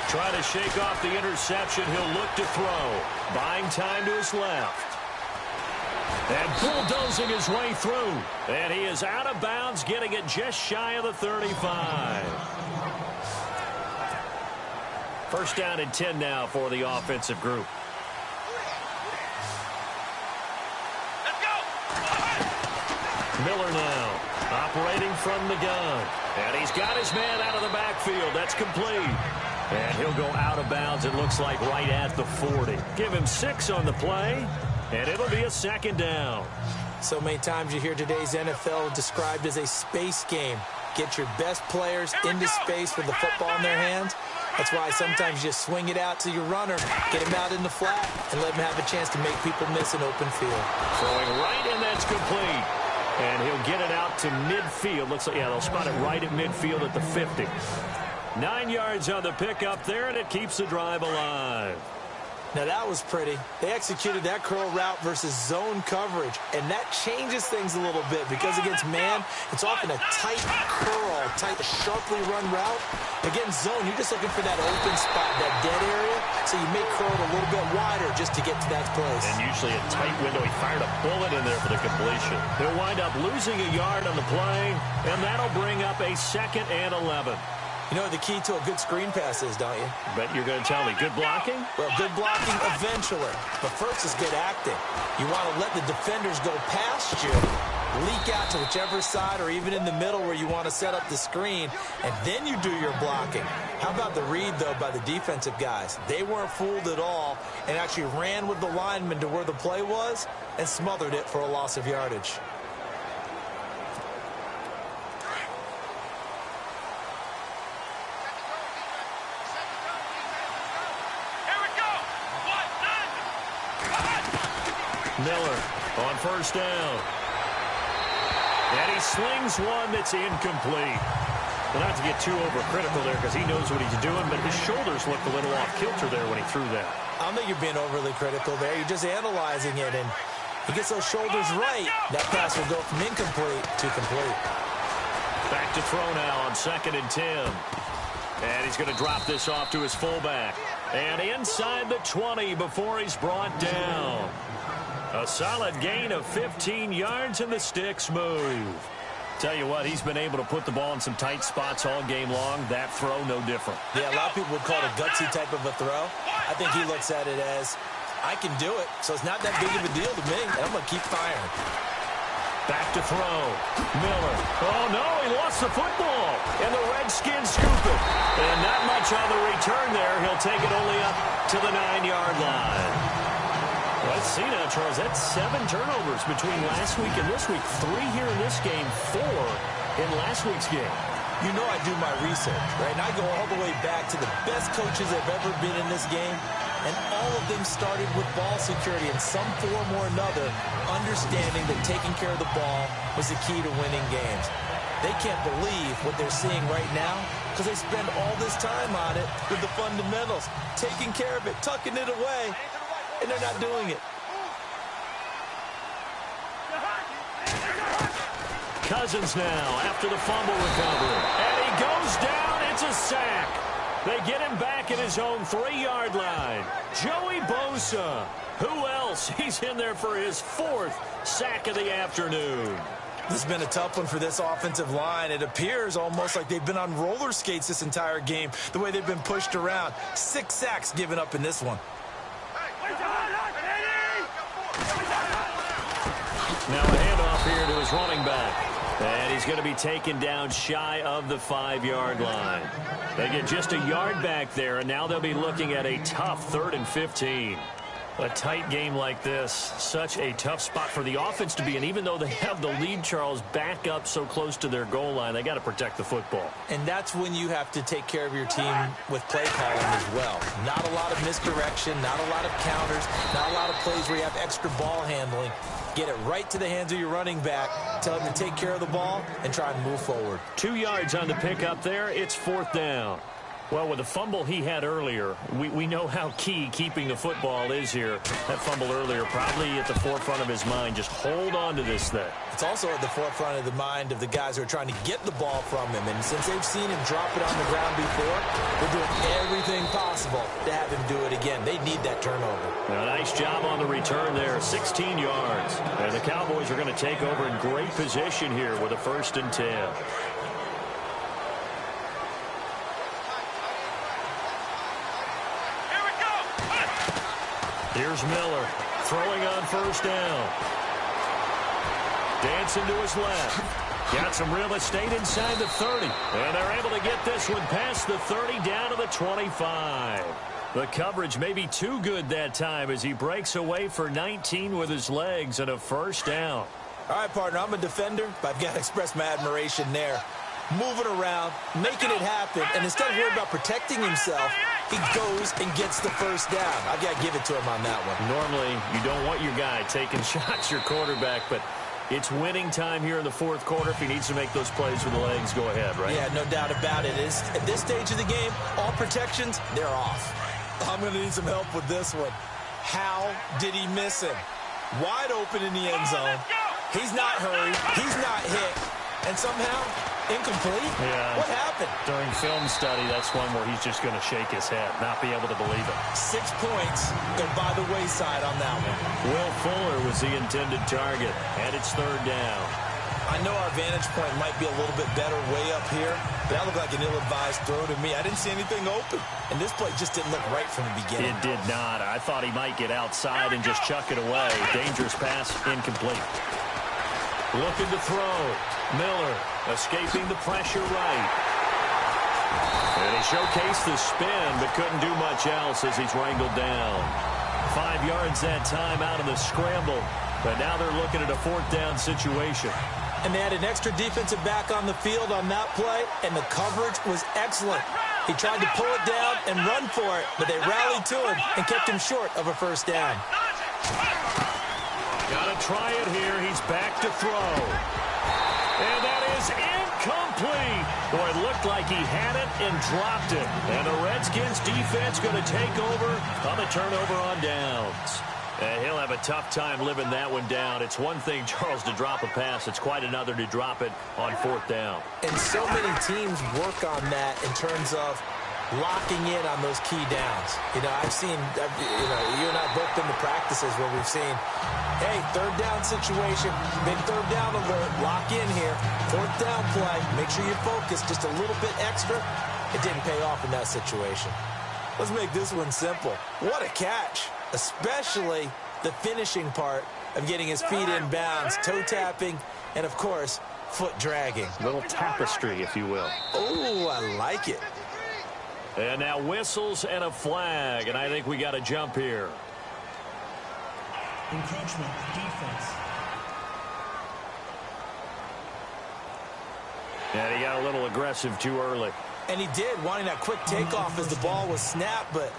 Try to shake off the interception. He'll look to throw. Buying time to his left. And bulldozing his way through. And he is out of bounds, getting it just shy of the 35. First down and 10 now for the offensive group. Miller now operating from the gun. And he's got his man out of the backfield. That's complete. And he'll go out of bounds, it looks like, right at the 40. Give him 6 on the play, and it'll be a second down. So many times you hear today's NFL described as a space game. Get your best players into space with the football in their hands. That's why sometimes you swing it out to your runner, get him out in the flat, and let him have a chance to make people miss an open field. Throwing right, and that's complete. And he'll get it out to midfield. Looks like, yeah, they'll spot it right at midfield at the 50. 9 yards on the pickup there, and it keeps the drive alive. Now, that was pretty. They executed that curl route versus zone coverage, and that changes things a little bit because against man, it's often a tight curl, tight, sharply run route. Against zone, you're just looking for that open spot, that dead area, so you may curl it a little bit wider just to get to that place. And usually a tight window. He fired a bullet in there for the completion. He'll wind up losing a yard on the play, and that'll bring up a 2nd and 11. You know what the key to a good screen pass is, don't you? Bet you're going to tell me. Good blocking? Well, good blocking eventually. But first is good acting. You want to let the defenders go past you, leak out to whichever side or even in the middle where you want to set up the screen, and then you do your blocking. How about the read, though, by the defensive guys? They weren't fooled at all and actually ran with the lineman to where the play was and smothered it for a loss of yardage. Miller on first down. And he slings one that's incomplete. Well, not to get too overcritical there because he knows what he's doing, but his shoulders looked a little off kilter there when he threw that. I don't think you're being overly critical there. You're just analyzing it, and he gets those shoulders right. That pass will go from incomplete to complete. Back to throw now on 2nd and 10. And he's going to drop this off to his fullback. And inside the 20 before he's brought down. A solid gain of 15 yards, and the sticks move. Tell you what, he's been able to put the ball in some tight spots all game long. That throw, no different. Yeah, a lot of people would call it a gutsy type of a throw. I think he looks at it as, I can do it, so it's not that big of a deal to me, and I'm going to keep firing. Back to throw. Miller. Oh, no, he lost the football. And the Redskins scoop it. And not much on the return there. He'll take it only up to the 9-yard line. Let's see now, Charles. That's 7 turnovers between last week and this week. 3 here in this game, 4 in last week's game. You know I do my research, right? And I go all the way back to the best coaches that have ever been in this game. And all of them started with ball security in some form or another, understanding that taking care of the ball was the key to winning games. They can't believe what they're seeing right now because they spend all this time on it with the fundamentals, taking care of it, tucking it away, and they're not doing it. Cousins now after the fumble recovery. And he goes down. It's a sack. They get him back at his own 3-yard line. Joey Bosa. Who else? He's in there for his 4th sack of the afternoon. This has been a tough one for this offensive line. It appears almost like they've been on roller skates this entire game, the way they've been pushed around. 6 sacks given up in this one. Now a handoff here to his running back. And he's going to be taken down shy of the 5-yard line. They get just a yard back there, and now they'll be looking at a tough 3rd and 15. A tight game like this, such a tough spot for the offense to be in. Even though they have the lead, Charles, back up so close to their goal line, they got to protect the football. And that's when you have to take care of your team with play calling as well. Not a lot of misdirection, not a lot of counters, not a lot of plays where you have extra ball handling. Get it right to the hands of your running back. Tell him to take care of the ball and try and move forward. 2 yards on the pickup there. It's 4th down. Well, with the fumble he had earlier, we know how key keeping the football is here. That fumble earlier probably at the forefront of his mind. Just hold on to this thing. It's also at the forefront of the mind of the guys who are trying to get the ball from him. And since they've seen him drop it on the ground before, they're doing everything possible to have him do it again. They need that turnover. Now, nice job on the return there. 16 yards. And the Cowboys are going to take over in great position here with a 1st and 10. Here's Miller throwing on 1st down. Dancing to his left. Got some real estate inside the 30. And they're able to get this one past the 30 down to the 25. The coverage may be too good that time as he breaks away for 19 with his legs and a 1st down. All right, partner, I'm a defender, but I've got to express my admiration there. Moving around, making it happen, and instead of worrying about protecting himself, he goes and gets the 1st down. I've got to give it to him on that one. Normally, you don't want your guy taking shots, your quarterback, but it's winning time here in the 4th quarter. If he needs to make those plays with the legs, go ahead, right? Yeah, no doubt about it. At this stage of the game, all protections, they're off. I'm going to need some help with this one. How did he miss him? Wide open in the end zone. He's not hurried. He's not hit. And somehow, incomplete? Yeah. What happened? During film study, that's one where he's just going to shake his head, not be able to believe it. 6 points go by the wayside on that one. Will Fuller was the intended target, and it's 3rd down. I know our vantage point might be a little bit better way up here, but that looked like an ill-advised throw to me. I didn't see anything open, and this play just didn't look right from the beginning. It did not. I thought he might get outside and just chuck it away. Dangerous pass, incomplete. Looking to throw. Miller escaping the pressure right. And he showcased the spin, but couldn't do much else as he's wrangled down. 5 yards that time out of the scramble. But now they're looking at a 4th down situation. And they had an extra defensive back on the field on that play, and the coverage was excellent. He tried to pull it down and run for it, but they rallied to him and kept him short of a 1st down. Got to try it here. He's back to throw. And that is incomplete. Boy, it looked like he had it and dropped it. And the Redskins defense going to take over on the turnover on downs. And he'll have a tough time living that one down. It's one thing, Charles, to drop a pass. It's quite another to drop it on 4th down. And so many teams work on that in terms of locking in on those key downs. You know, I've seen, you and I both been to practices where we've seen, hey, 3rd down situation, big 3rd down alert, lock in here, 4th down play, make sure you focus just a little bit extra. It didn't pay off in that situation. Let's make this one simple. What a catch, especially the finishing part of getting his feet in bounds, toe tapping, and of course, foot dragging. Little tapestry, if you will. Oh, I like it. And now whistles and a flag, and I think we got to jump here. Encroachment, defense. And he got a little aggressive too early. And he did, wanting that quick takeoff as the ball was snapped, but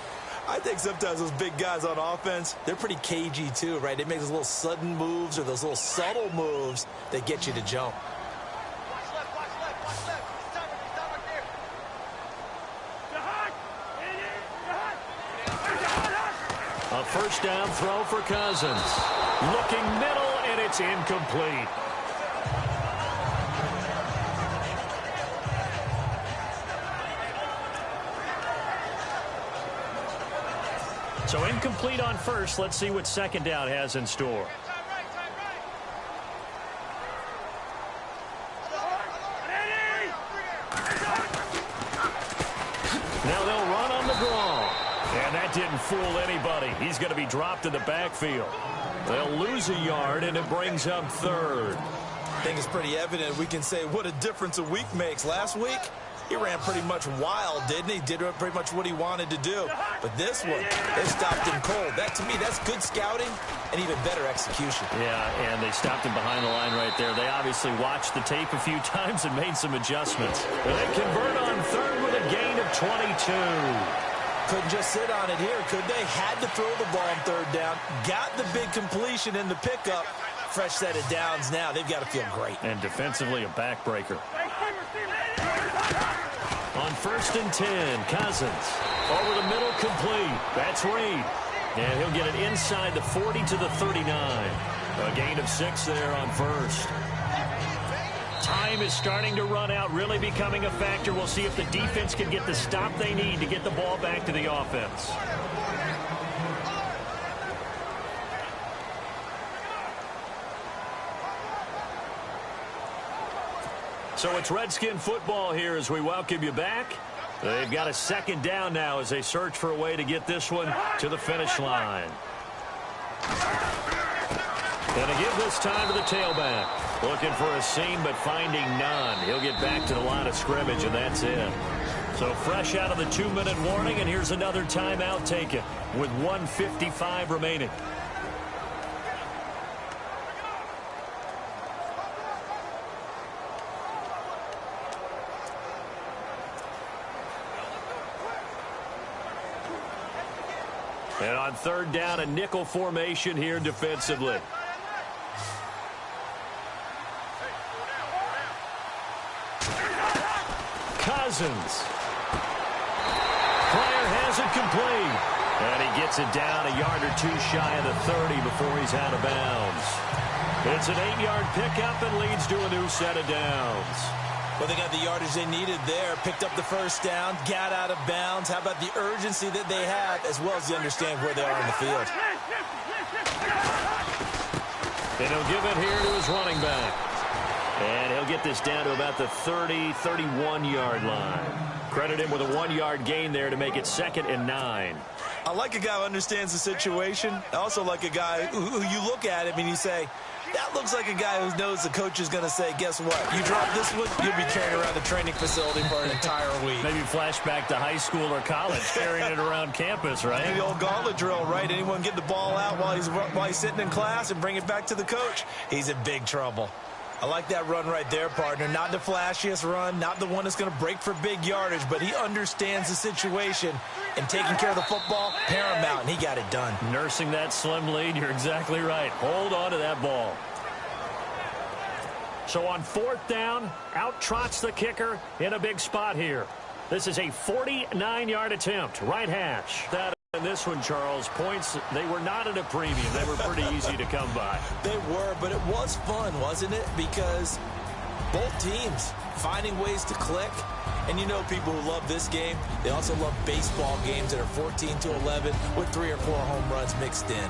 I think sometimes those big guys on offense, they're pretty cagey too, right? They make those little sudden moves or those little subtle moves that get you to jump. A first down throw for Cousins. Looking middle, and it's incomplete. So incomplete on first. Let's see what second down has in store. Now they'll run on the draw. And that didn't fool anybody. He's going to be dropped in the backfield. They'll lose a yard, and it brings up third. I think it's pretty evident. We can say what a difference a week makes. Last week, he ran pretty much wild, didn't he? Did pretty much what he wanted to do. But this one, they stopped him cold. That, to me, that's good scouting and even better execution. Yeah, and they stopped him behind the line right there. They obviously watched the tape a few times and made some adjustments. They convert on third with a gain of 22. Couldn't just sit on it here, could they? Had to throw the ball on third down. Got the big completion in the pickup. Fresh set of downs now. They've got to feel great. And defensively, a backbreaker. On 1st and 10, Cousins. Over the middle, complete. That's Reed. And he'll get it inside the 40 to the 39. A gain of 6 there on first. Time is starting to run out, really becoming a factor. We'll see if the defense can get the stop they need to get the ball back to the offense. So it's Redskin football here as we welcome you back. They've got a second down now as they search for a way to get this one to the finish line. Going to give this time to the tailback. Looking for a seam, but finding none. He'll get back to the line of scrimmage, and that's it. So fresh out of the 2-minute warning, and here's another timeout taken with 1:55 remaining. And on third down, a nickel formation here defensively. Cousins. Player has it complete. And he gets it down a yard or two shy of the 30 before he's out of bounds. It's an 8-yard pickup and leads to a new set of downs. Well, they got the yardage they needed there. Picked up the first down, got out of bounds. How about the urgency that they have, as well as they understand where they are in the field. And he'll give it here to his running back. And he'll get this down to about the 30, 31-yard line. Credit him with a 1-yard gain there to make it 2nd and 9. I like a guy who understands the situation. I also like a guy who you look at him and you say, that looks like a guy who knows the coach is going to say, guess what? You drop this one, you'll be carrying around the training facility for an entire week. Maybe flashback to high school or college, carrying it around campus, right? The old gauntlet drill, right? Anyone get the ball out while he's sitting in class and bring it back to the coach, he's in big trouble. I like that run right there, partner. Not the flashiest run, not the one that's going to break for big yardage, but he understands the situation, and taking care of the football, paramount, and he got it done. Nursing that slim lead, you're exactly right. Hold on to that ball. So on 4th down, out trots the kicker in a big spot here. This is a 49-yard attempt, right hash. That in this one, Charles, points, they were not at a premium. They were pretty easy to come by. They were, but it was fun, wasn't it? Because both teams finding ways to click. And you know people who love this game, they also love baseball games that are 14-11 with 3 or 4 home runs mixed in.